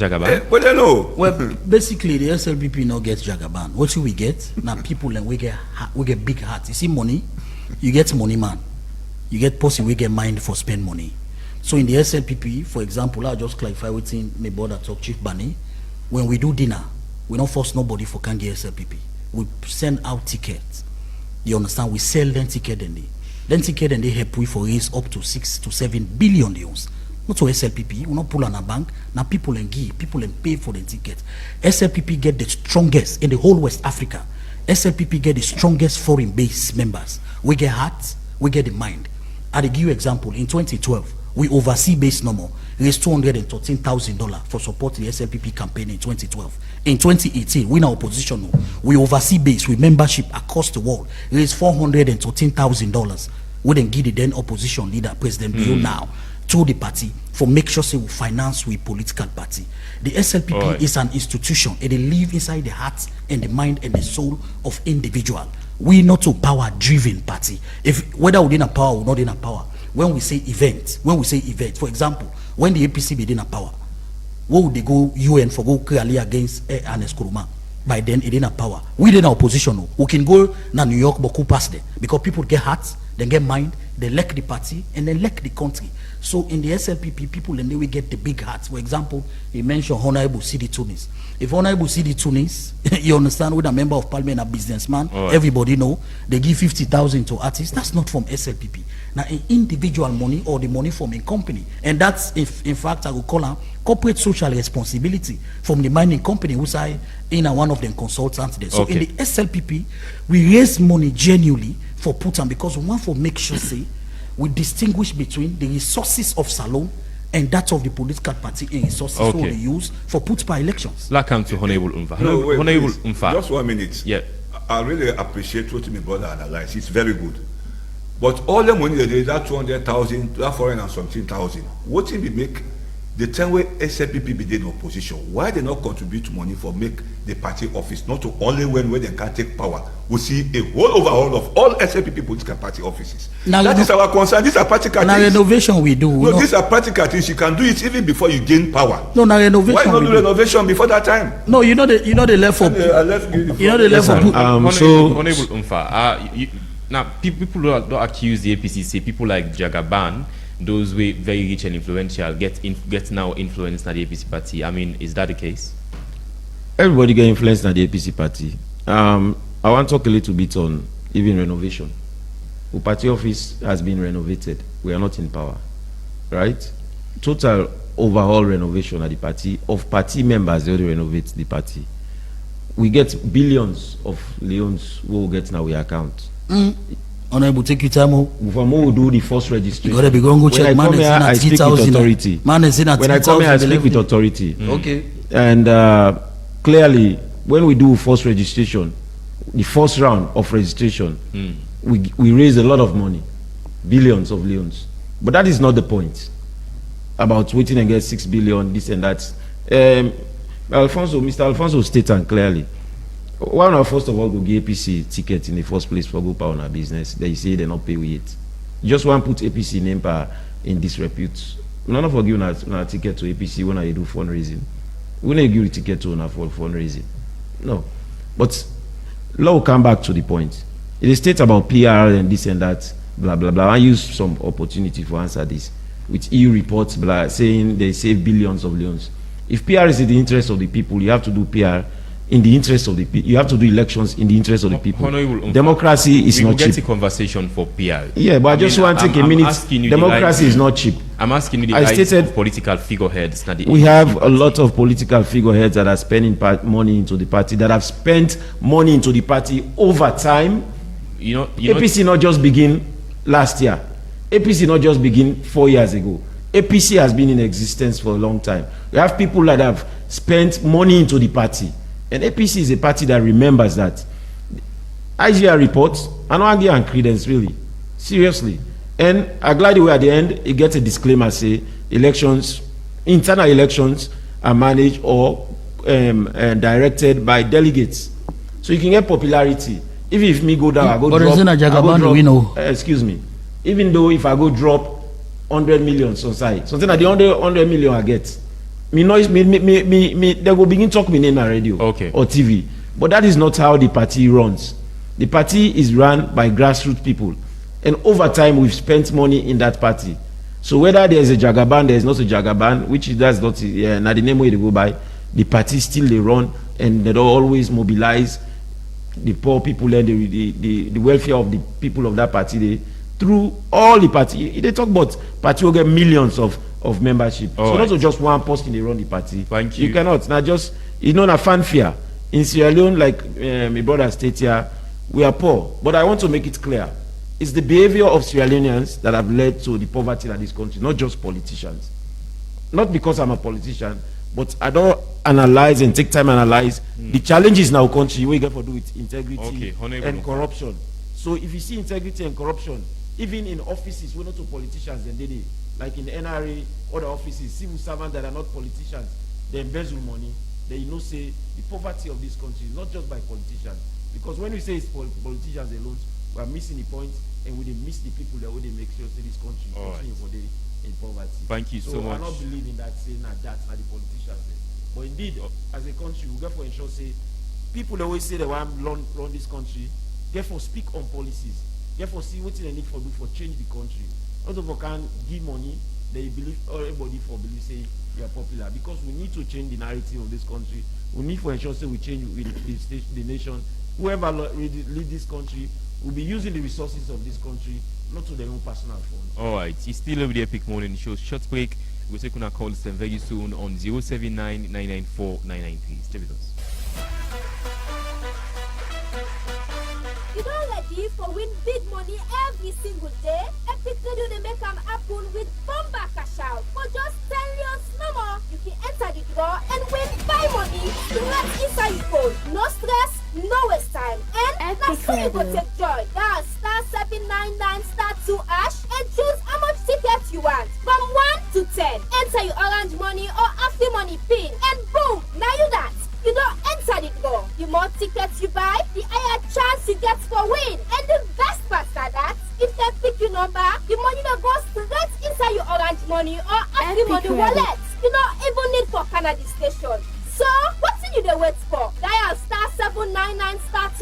Jagaban. But they know. Well, basically, the SLPP now gets Jagaban. What we get now, people and we get big hearts. You see, money, you get money, man. You get person we get mind for spend money. So in the SLPP, for example, I'll just clarify within my brother talk Chief Bani. When we do dinner, we don't force nobody for can get SLPP. We send out tickets. You understand? We sell them ticket and Then ticket and they help we for raise up to 6 to 7 billion euros. Not to SLPP, we not pull on a bank. Now people and give, people and pay for the ticket. SLPP get the strongest in the whole West Africa. SLPP get the strongest foreign base members. We get heart, we get the mind. I'll give you example. In 2012, we oversee base number raised $213,000 for support the SLPP campaign in 2012. In 2018, we in our opposition, we oversee base with membership across the world raised $413,000. We then give the then opposition leader, President Bio now, to the party for make sure say we finance with political party. The SLPP is an institution. It live inside the heart and the mind and the soul of individual. We not a power-driven party. If whether within a power or not in a power, when we say event, for example, when the APC be in a power, what would they go UN for go clearly against Ernest Kuruma? By then it in a power. We in our opposition, we can go na New York but go past there because people get hearts, they get mind, they elect the party and they elect the country. So in the SLPP, people and they will get the big hearts. For example, he mentioned Honorable Sidi Tunis. If Honorable Sidi Tunis, you understand, with a member of parliament, a businessman, everybody know, they give 50,000 to artists. That's not from SLPP. Now, individual money or the money from a company. And that's, if in fact, I will call her corporate social responsibility from the mining company who's in one of them consultants there. So in the SLPP, we raise money genuinely for Putin because we want to make sure, say, we distinguish between the resources of Salon and that of the political party and resources who they use for put-by elections. Let's come to Honorable Umfa. No, wait, Honorable please. Umfa. Just 1 minute. Yeah. I really appreciate what my brother analyzed. It's very good. But all the money they that 200,000, that 400,000, what did we make the time where SLPP be in opposition? Why they not contribute money for make the party office, not to only when they can take power? We see a whole overhaul of all SLPP political party offices. Now, that is our concern. These are practical now things. renovation we do. No, these are practical things. You can do it even before you gain power. No, now renovation. Why not do renovation before that time? No, you know the left for. You know the left for. Honorable Umfa. Now people don't accuse the APC. Say people like Jagaban, those way very rich and influential, get now influenced by the APC party. I mean, is that the case? Everybody get influenced by the APC party. I want to talk a little bit on even renovation. The party office has been renovated. We are not in power, right? Total overhaul renovation at the party of party members. They already renovate the party. We get billions of leons who will get now we account. Honorable, take your time. From who will do the first registration. You gotta be going to check. When I come here, I speak with authority. When I come here, I speak with authority. Okay. And clearly, when we do first registration, the first round of registration, we raise a lot of money, billions of leons. But that is not the point. About waiting and get 6 billion, this and that. Mr. Alfonso stated clearly. Why not first of all go give APC ticket in the first place for go power on our business? They say they not pay with it. Just want put APC name in disrepute. None of us give a ticket to APC when I do fundraising. We don't give a ticket to una for fundraising. No. But law will come back to the point. It is state about PR and this and that, blah blah blah. I use some opportunity for answer this with EU reports blah saying they save billions of leons. If PR is in the interest of the people, you have to do PR in the interest of the people. You have to do elections in the interest of the people. Democracy is not cheap. We will get a conversation for PR. Yeah, but I just want to take a minute. Democracy is not cheap. I'm asking you the rights of political figureheads. We have a lot of political figureheads that are spending money into the party, that have spent money into the party over time. APC not just begin last year. APC not just begin 4 years ago. APC has been in existence for a long time. We have people that have spent money into the party. And APC is a party that remembers that. IGR reports, I don't argue on credence, really. Seriously. And I'm glad the way at the end, it gets a disclaimer, say, internal elections are managed or directed by delegates. So you can get popularity. Even if me go down, I go drop. Excuse me. Even though if I go drop 100 million on site, something like the 100 million I get. They will begin talk me in a radio or TV. But that is not how the party runs. The party is run by grassroots people. And over time, we've spent money in that party. So whether there's a Jagaban, there's not a Jagaban, which that's not the name way they go by, the party still they run and they don't always mobilize the poor people and the welfare of the people of that party through all the party. They talk about party will get millions of membership. So not just one person they run the party. Thank you. You cannot. Now just, a fanfare. In Sierra Leone, like my brother stated here, we are poor. But I want to make it clear. It's the behavior of Sierra Leoneans that have led to the poverty in this country, not just politicians. Not because I'm a politician, but I don't analyze and take time to analyze the challenges in our country. What you got to do with integrity and corruption. So if you see integrity and corruption, even in offices, we're not to politicians, and they like in the NRA, other offices, civil servants that are not politicians, they embezzle money. They say the poverty of this country is not just by politicians. Because when we say it's politicians alone, we are missing the point, and we miss the people that would make sure that this country continue for the in poverty. Thank you so much. I don't believe in that saying that's not the politicians. But indeed, as a country, we got to ensure say people always say they want to run this country. Therefore, speak on policies. Therefore, see what they need for do for change the country. Not of can give money, they believe everybody for believe say you are popular, because we need to change the narrative of this country. We need to ensure say we change with the nation. Whoever lead this country will be using the resources of this country, not to their own personal funds. All right, it's still over the Epic Morning Show. Short break. We'll take on our calls very soon on 079 994 993. Stay with us. You don't ready for win big money every single day? Epic Radio they make them happen with Bomba Cash Out. For just 10 years no more, you can enter the draw and win buy money straight inside your phone. No stress, no waste time. And that's how you go take joy. Dial *799*2# and choose how much tickets you want. From 1 to 10. Enter your orange money or after money pin. And boom, now you that. You don't enter the draw. The more tickets you buy, the higher chance you get for win. And the best part is that if they pick your number, the money will go straight inside your orange money or after money wallet. You don't even need for Canada station. So, what's you the wait for? Dial *799*2#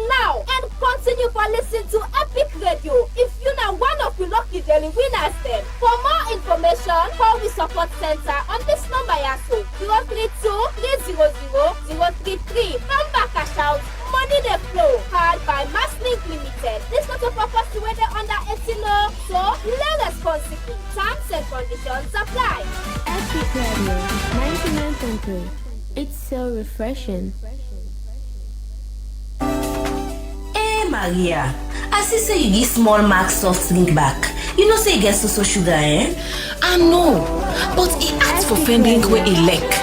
now and continue for listening to Epic Radio. If you're not one of the lucky daily winners then. For more information, call the support center on this number yaso 032-300-033. Number Cash Out, money the flow, powered by Masslink Limited. This not a property where they're under 18 law, so learn responsibly. Terms and conditions apply. Epic Radio 99.3. It's so refreshing. Hey Maria, I see say you give small Max soft drink back. You know say you get so sugar, eh? I know, but he asked for fending where he like.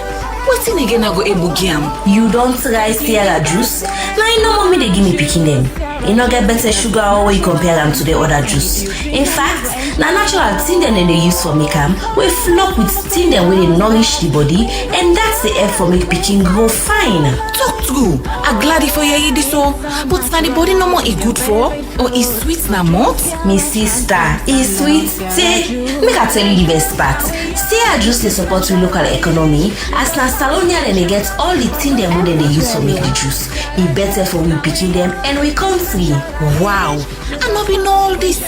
What's in again I go able game? You don't try Sierra juice. Now you know mommy they give me picking them. You know get better sugar or you compare them to the other juice. In fact, the natural thing that they use for make them, we flop with thing that will nourish the body, and that's the help for make picking grow fine. Talk true. I'm glad if you hear this so, but now the body no more is good for, or is sweet na mouth? Me sister, is sweet. Say, make I tell you the best part. Sierra juice they support the local economy, as na Salonia then they get all the thing them when they use for make the juice. It better for we picking them and we come free. Wow, I not been all this.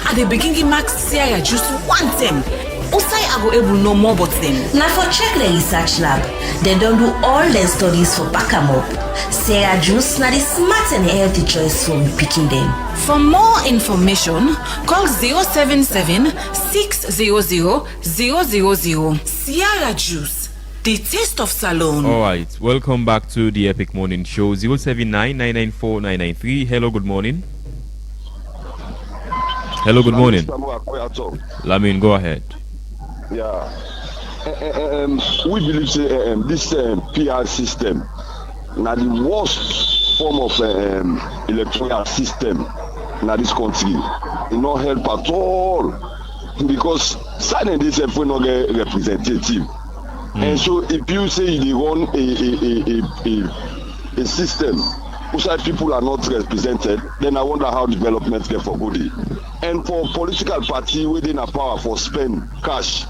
At the beginning, Max Sierra juice want them. Also, I go able know more about them. Now for check the research lab, they don't do all their studies for back 'em up. Sierra juice now the smart and healthy choice for picking them. For more information, call 077-600-000. Sierra juice, the taste of Salon. All right, welcome back to the Epic Morning Show. 079 994 993. Hello, good morning. Hello, good morning. Lamin, go ahead. Yeah. We believe this PR system now the worst form of electoral system in this country. It not help at all because signing this will not get representative. And so if you say you run a system whose people are not represented, then I wonder how development get for good. And for political party within a power for spend cash,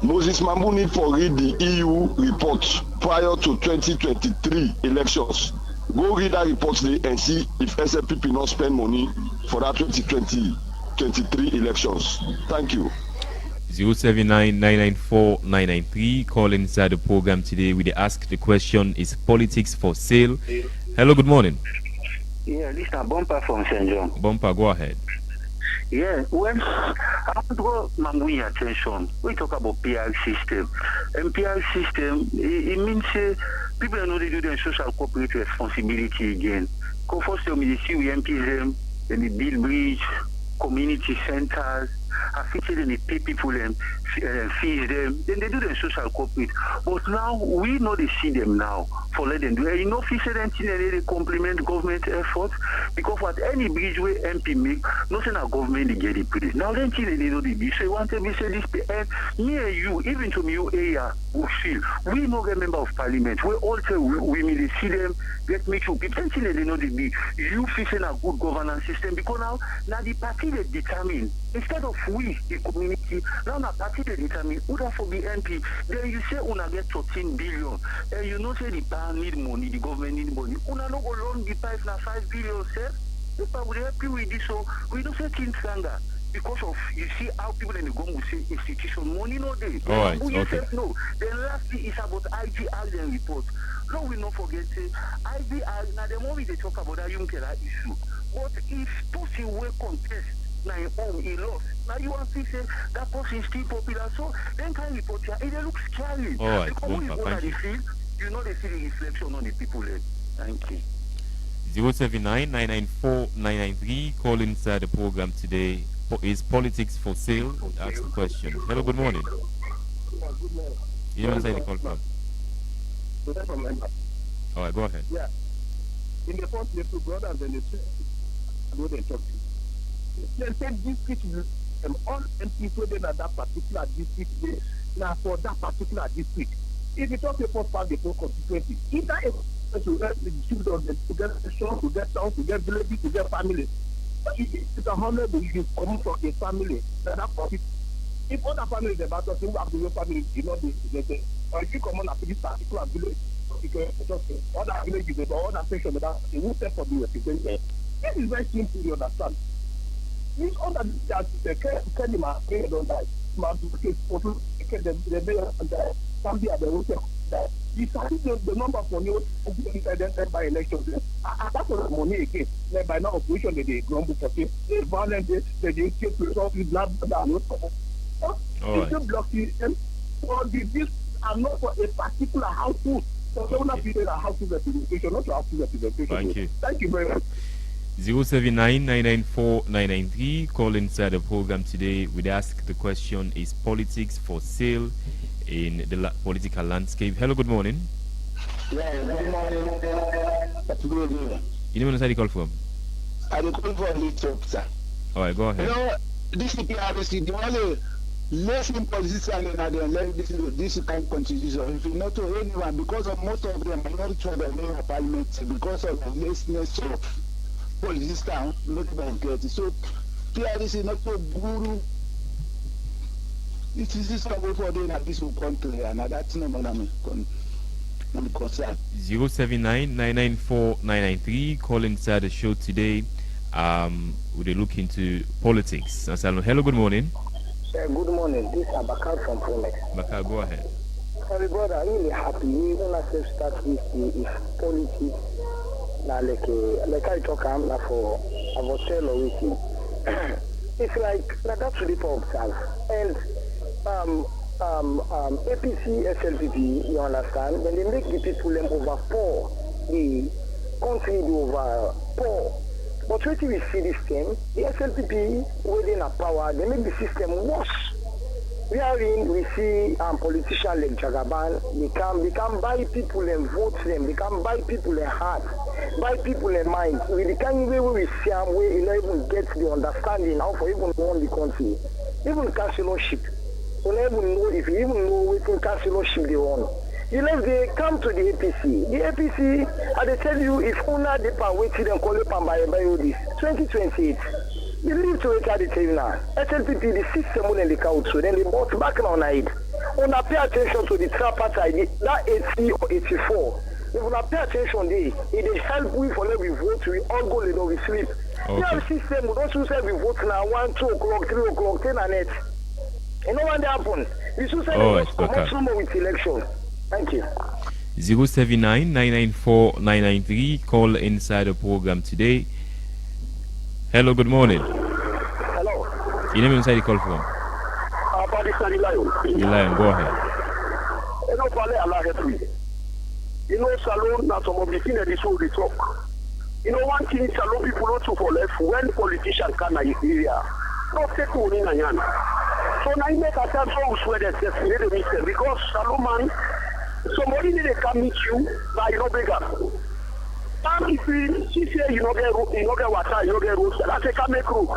Moses Mambu need for read the EU report prior to 2023 elections. Go read that report and see if SLPP not spend money for that 2023 elections. Thank you. 079 994 993. Call inside the program today. We ask the question: is politics for sale? Hello, good morning. Yeah, this is Bumper from St. John. Bumper, go ahead. Yeah, well, I want to draw Mambu's attention. We talk about PR system. And PR system, it means people are not doing their social corporate responsibility again. Because first time you see we MPs them, then they build bridge, community centers, affected and they pay people and fees them, then they do their social corporate. But now, we know they see them now for let them do it. You know, they complement government efforts because what any bridge where MP make, nothing a government they get it pretty. Now then, they know the bridge. So you want to say this, and me and you, even to me, your area, we feel, we know the member of parliament, we all tell we may see them, get me to people, they know the bridge. You fixing a good governance system because now the party they determine, instead of we, the community, now the party they determine who that for the MP, then you say una get 13 billion, and you know say the bank need money, the government need money, una no go loan the pipe na 5 billion, sir. People will help you with this, so we don't say things longer. Because of, you see how people in the Gong will say institution, money no day. All right, okay. No. Then lastly, it's about IGR and report. No, we not forget, say, IGR, now the moment they talk about that Juncker issue, but if Pussy will contest, now he lost. Now you want to say that person is still popular, so then can report here, it looks scary. All right, because when you go to the field, you know they see the reflection on the people there. Thank you. 079-994-993. Call inside the program today. Is politics for sale? Ask the question. Hello, good morning. Good morning. You don't say the call from. All right, go ahead. Yeah. In the first place, two brothers and the go and talk to. They said district all MPs within that particular district now for that particular district. If you talk about part the whole constituency, if that is to get the children to get shop, to get town, to get village, to get family. It's 100 you come from a family that profit. If other families about us, you have your family, you know, they or if you come on a this particular village, because other villages or other sections that they won't step for the representative. This is very simple, you understand. These other that the Kenima don't die. Somebody at the hotel. You the number for new independent by elections. That's what money again. By now, operation they grumble for say they violent, they escape to solve the blah blah blah. If you block system, or this are not for a particular household. So they will not be a household representation, not a household representation. Thank you. Thank you very much. 079-994-993. Call inside the program today. We'd ask the question: is politics for sale in the political landscape? Hello, good morning. Yeah, good morning. You know where you call from? I call for little, sir. All right, go ahead. You know, this is the only lesson politician in this kind of constitution. If you not to anyone, because of most of them are not sure that they have parliament, because of the laziness of politicians, not bank. So, PRC is not to guru. It is trouble for them at this country, and that's no more than concern. 079-994-993. Call inside the show today. Would they look into politics? Hello, good morning. Good morning. This is Abakar from Promex. Bakar, go ahead. Sorry, brother, I'm really happy. When I say start with the politics, now like I talk, I'm not for a hotel or waiting. It's like that's really for observe. And APC, SLPP, you understand, when they make the people over poor, the country over poor. But when we see this thing, the SLPP within a power, they make the system worse. We see politicians like Jagaban, they can buy people and vote them, they can buy people and heart, buy people and mind. With the kind of way we see them, where you don't even get the understanding how for even run the country. Even councillorship. You don't even know if you even know what councillorship they want. You know, they come to the APC. The APC, they tell you, if una depa waiting and call up and buy all this, 2028. You leave to it at the table now. SLPP, the system in the council, then they bought back on it. Una pay attention to the tripartite, that 80 or 84. If una pay attention there, it will help we for let we vote, we all go little we sleep. Okay. The system, we don't say we vote now 1, 2 o'clock, 3 o'clock, 10 and 8. You know what happened? You should say come with election. Thank you. 079-994-993. Call inside the program today. Hello, good morning. Hello. Your name inside the call from? Pakistani Lion. The Lion, go ahead. You know, Pale Allah help me. You know, Salon, now some of the things that they show, they talk. You know, one thing Salon people also for left, when politicians come to Nigeria, don't take money in Nayana. So now you make a time so swear that there's a mistake because Salon man, somebody need to come meet you, but you know, bigger. And if she say you know get water, you know get road, that's a come make road.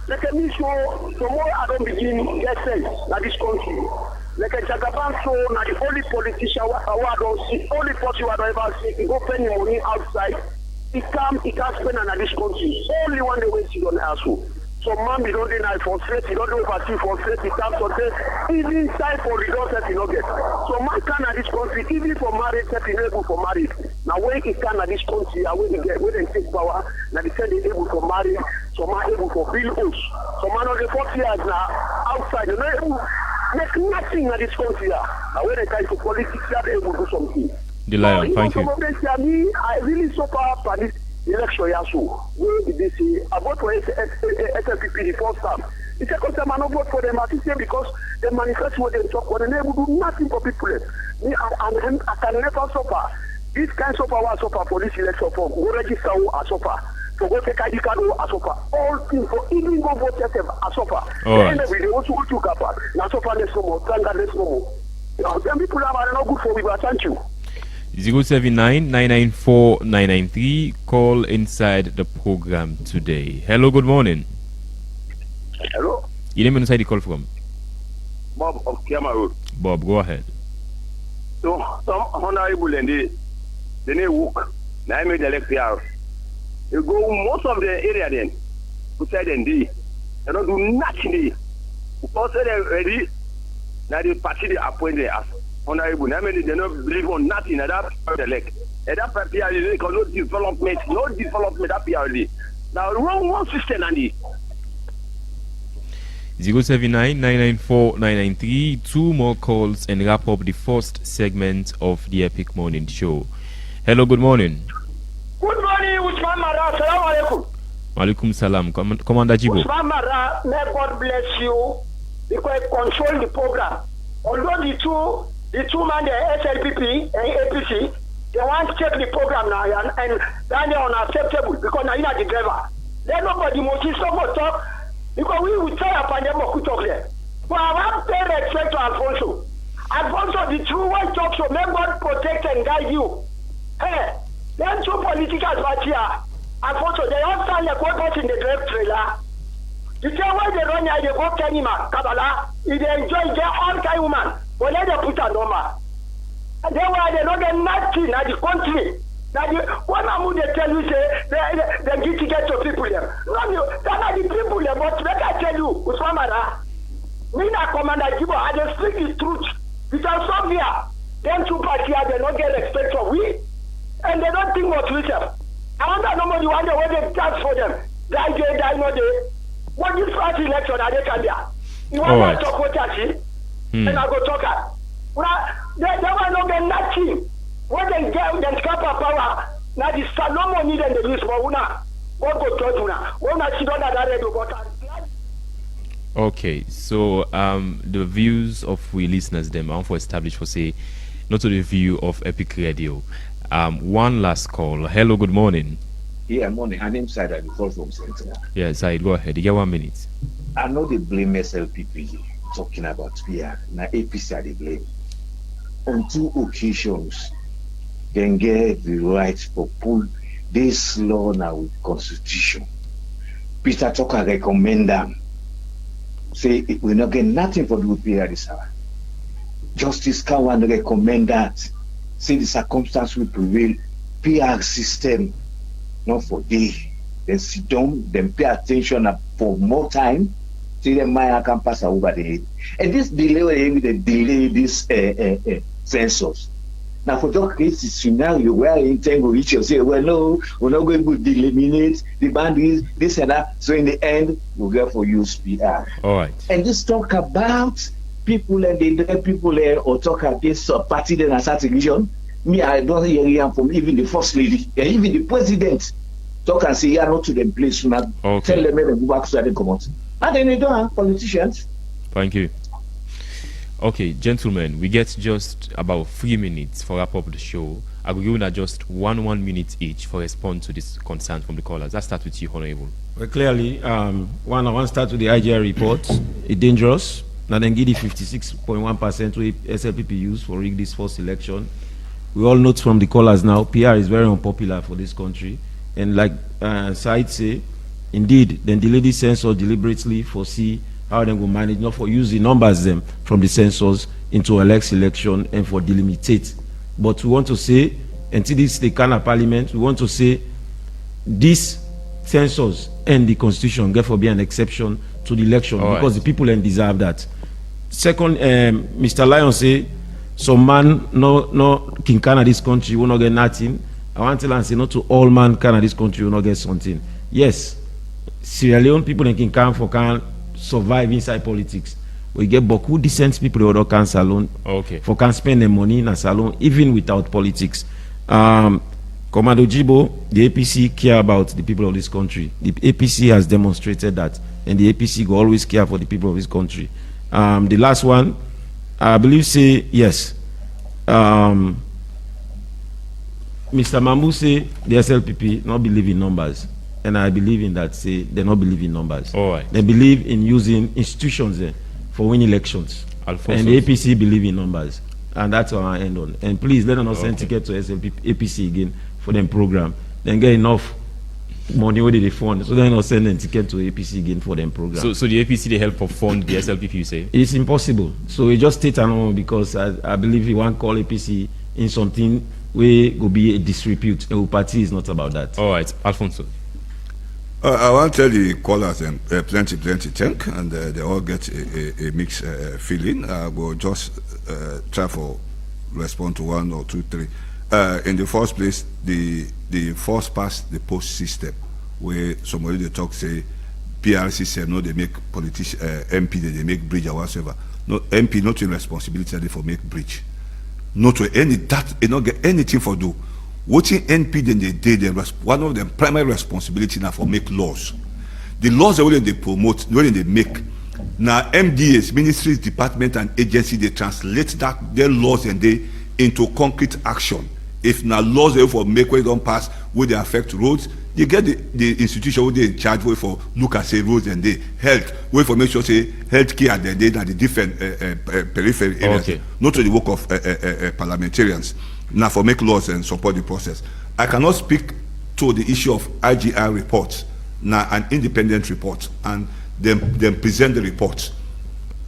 Let me show tomorrow I don't begin get sense at this country. Like a Jagaban so now the only politician I don't see, only person I don't ever see, go spend money outside. He can't spend on this country. Only one the way she don't ask for. So man, we don't deny for straight, you don't do oversee for straight, it comes to say, even time for results that you don't get. So man can at this country, even for marriage, that is able for marriage. Now when he can at this country, I will get when they take power, now they say they able for marriage, so man able for build house. So man on the 40 years now, outside, you know, able make nothing at this country. Now when they try to politics, they are able to do something. The Lion, thank you. I really suffer for this election also. Where did they say I vote for SLPP the first time? The second time I not vote for them, I say because they manifest what they talk, but they never do nothing for people. Me, I can never suffer. This kind of suffer I suffer for this election for go register I suffer. For go take ID card I suffer. All things for even go vote yourself I suffer. All right. Every day also go to Kappa. Now suffer less no more, thank God less no more. Now them people are not good for me, but thank you. 079-994-993. Call inside the program today. Hello, good morning. Hello. Your name inside the call from? Bob of Kiama Road. Bob, go ahead. So some honorable and they work. Now I made the election. You go most of the area then. Who said they don't do nothing. Because they're ready. Now the party they appoint as honorable. I mean, they don't believe on nothing. And that elect. And that PRD because no development that PRD. Now wrong system and 079-994-993. Two more calls and wrap up the first segment of the Epic Morning Show. Hello, good morning. Good morning, Usman Mara. Assalamu alaikum. Walaikum salam. Commander Jibo. Usman Mara, may God bless you because control the program. Although the two man, the SLPP and APC, they want to check the program now and then they are unacceptable because now you are the driver. Then nobody must talk because we will try upon them to talk there. But I want to pay respect to Alfonso. Alfonso, the true way talk so may God protect and guide you. Hey, then two political parties here. Alfonso, they all stand like one person in the drive trailer. The same way they run here, they go Kenima, Kabbalah, if they enjoy their all kind woman, but let them put a number. And then why they don't get nothing at the country. Now, one of they tell you, say, they give ticket to people there. No, that's not the people there, but let I tell you, Usman Mara, me not Commander Jibo, I just speak the truth. Because some here, them two parties, they don't get respect for we, and they don't think what we have. I wonder nobody wonder where they dance for them. Die, no day. What this first election are they can be? You want to talk what I see? And I go talk her. They will not get nothing. When they get them power, now the Salomon need and the use for una. What go to una? Una she don't have radio but. Okay, so the views of we listeners them are for established for say not to the view of Epic Radio. One last call. Hello, good morning. Yeah, morning. My name's Said. I call from Central. Yeah, Said, go ahead. You get 1 minute. I know they blame SLPP talking about PR. Now APC are they blame. On 2 occasions, they get the right for pull this law now with constitution. Peter Tucker recommend them. Say it will not get nothing for the PR this hour. Justice Kawan recommend that. Say the circumstance will prevail. PR system, not for day. Then sit down, then pay attention for more time. See them Maya can pass over the head. And this delay, they delay this census. Now for just create a scenario where intent will reach you say, well, no, we're not going to eliminate the boundaries, this and that. So in the end, we'll go for use PR. All right. And just talk about people and they drag people there or talk against a party then a certain region. Me, I don't hear from even the first lady, and even the president. Talk and say, yeah, not to them place. Okay. Tell them and go back so they come out. And then they don't have politicians. Thank you. Okay, gentlemen, we get just about 3 minutes for wrap up the show. I will give you just one minute each for response to this concern from the callers. Let's start with you, Honorable. Well, clearly, I want to start with the IGR report. It's dangerous. Now, then give the 56.1% we SLPP use for rig this first election. We all note from the callers now, PR is very unpopular for this country. And like Said say, indeed, then delay the censor deliberately foresee how they will manage, not for use the numbers them from the censors into election and for delimitate. But we want to say, until this the kind of parliament, we want to say these censors and the constitution therefore be an exception to the election because the people then deserve that. Second, Mr. Lyon say some man no king can of this country will not get nothing. I want to tell and say not to all man can of this country will not get something. Yes, Sierra Leone people in King can survive inside politics. We get beaucoup decent people who can salon for can spend their money in a salon even without politics. Commando Jibo, the APC care about the people of this country. The APC has demonstrated that, and the APC will always care for the people of this country. The last one, I believe, say yes. Mr. Mambu say the SLPP not believe in numbers, and I believe in that. Say they not believe in numbers. They believe in using institutions for winning elections, and the APC believe in numbers, and that's what I end on. And please let us not send ticket to APC again for them program. Then get enough money where they fund, so they're not sending ticket to APC again for them program. So the APC they help fund the SLPP, you say? It's impossible. So we just state alone because I believe you want call APC in something where will be a disrepute. A party is not about that. All right, Alfonso. I want to tell the callers plenty thank, and they all get a mixed feeling. I will just try for respond to 1 or 2, 3. In the first place, the first past the post system, where somebody they talk say PR system, no they make politician MP they make bridge or whatsoever. No MP not in responsibility they for make bridge. Not to any that they not get anything for do. What in NP then they did, one of them primary responsibility now for make laws. The laws that when they promote, when they make. Now MDAs, ministries, department and agency, they translate their laws and they into concrete action. If now laws they for make where they don't pass, where they affect roads, you get the institution where they in charge where for look at say roads and they health, where for make sure say health care and they the different periphery areas. Not to the work of parliamentarians. Now for make laws and support the process. I cannot speak to the issue of IGR reports, now an independent report, and then present the report.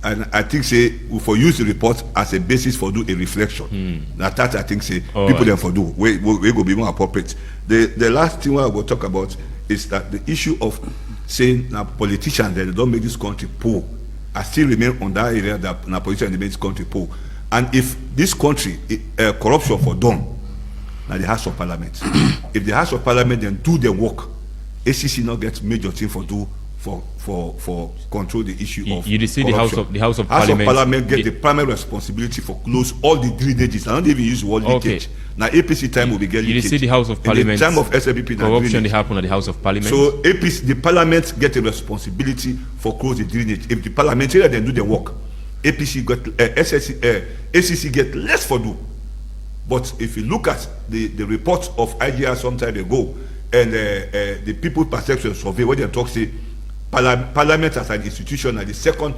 And I think say for use the report as a basis for do a reflection. That I think say people then for do we go be more appropriate. The last thing I will talk about is that the issue of saying now politicians that they don't make this country poor, I still remain on that area that now politicians they make this country poor. And if this country corruption for done, now the House of Parliament. If the House of Parliament then do their work, ACC not get major thing for do for control the issue of you see corruption. the House of Parliament get the primary responsibility for close all the drainages. I don't even use the word leakage. Now APC time will be getting leakage. You see the House of Parliament. In the time of SLPP, corruption they happen at the House of Parliament. So APC, the Parliament get a responsibility for close the drainage. If the parliamentarians then do their work, APC got ACC get less for do. But if you look at the reports of IGR some time ago and the people perception survey where they talk say Parliament as an institution and the second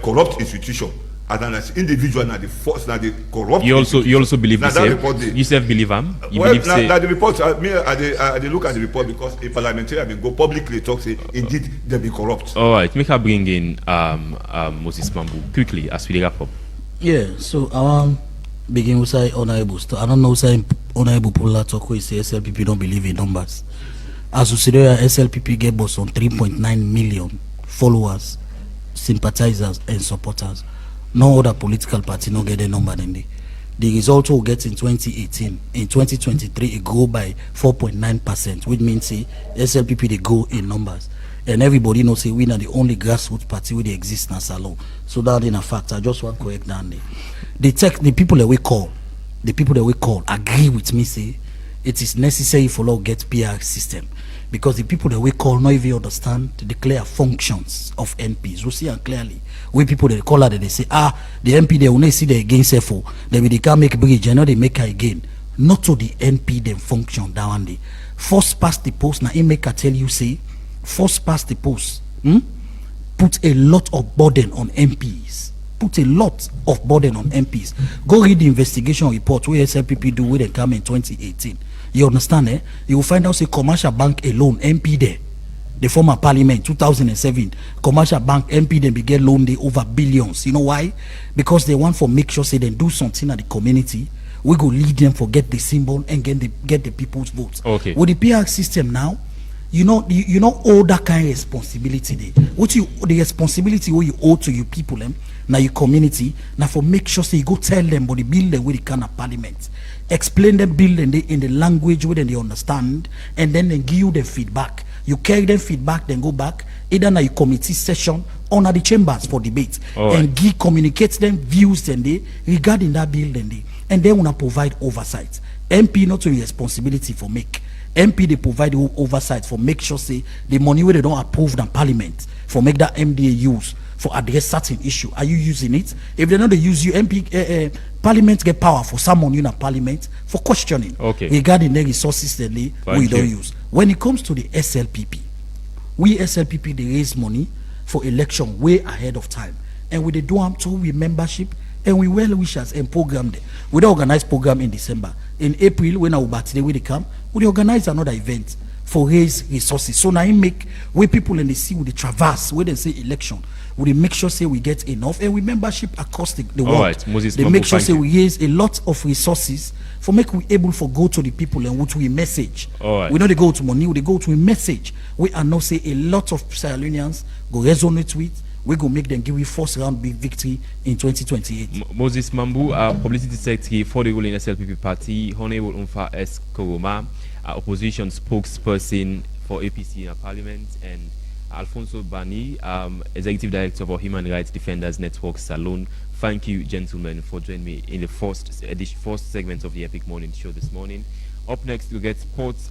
corrupt institution and as individual and the first and the corrupt. You also believe the same. You self believe well, now the report I look at the report because a parliamentarian will go publicly talk say indeed they be corrupt. All right, make her bring in Moses Mambu quickly as we wrap up. Yeah, so I want begin with say honorable. I don't know say honorable Paula talk we say SLPP don't believe in numbers. As you see there, SLPP gave us on 3.9 million followers, sympathizers and supporters. No other political party no get a number than they. The result will get in 2018. In 2023, it go by 4.9%, which means say SLPP they go in numbers. And everybody knows say we are the only grassroots party where they exist in a salon. So that in a fact, I just want to correct that. The people that we call agree with me say it is necessary for law get PR system because the people that we call not even understand the clear functions of MPs. We see and clearly. We people they call out, they say, the MP they only see the against FO, then they can't make bridge, and now they make her again. Not to the NP them function down there. First past the post, now make I tell you say, first past the post, put a lot of burden on MPs. Put a lot of burden on MPs. Go read the investigation report where SLPP do when they come in 2018. You understand, eh? You will find out say commercial bank alone, MP there. The former parliament, 2007, commercial bank, MP then began loan they over billions. You know why? Because they want for make sure say they do something at the community. We go lead them for get the symbol and get the people's votes. Okay. With the PR system now, you know all that kind of responsibility there. The responsibility what you owe to your people now your community, now for make sure say you go tell them but the bill them with the kind of parliament. Explain the bill in the language where they understand, and then they give you the feedback. You carry them feedback, then go back either na your committee session or na the chambers for debate, and communicate them views then they regarding that bill then they wanna provide oversight. MP not a responsibility for make. MP they provide oversight for make sure say the money where they don't approve the parliament for make that MDA use for address certain issue. Are you using it? If they not they use you, MP parliament get power for someone in a parliament for questioning regarding the resources that we don't use. When it comes to the SLPP, we SLPP they raise money for election way ahead of time, and we they do them too with membership and we well wishers and program them. We don't organize program in December. In April when our birthday we they come, we organize another event for raise resources. So now make where people in the sea with the traverse where they say election. We make sure say we get enough and we membership across the world. Right, Moses, they make sure say we raise a lot of resources for make we able for go to the people and which we message. We know they go to money, they go to a message. We are now say a lot of Sierra Leoneans go resonate with. We go make them give we first round big victory in 2028. Moses Mambu, publicity secretary for the ruling SLPP party, Honorable Umfa S. Koroma, opposition spokesperson for APC in parliament, and Alfonso Bani, executive director for Human Rights Defenders Network Salon. Thank you, gentlemen, for joining me in the first segment of the Epic Morning Show this morning. Up next, we'll get sports.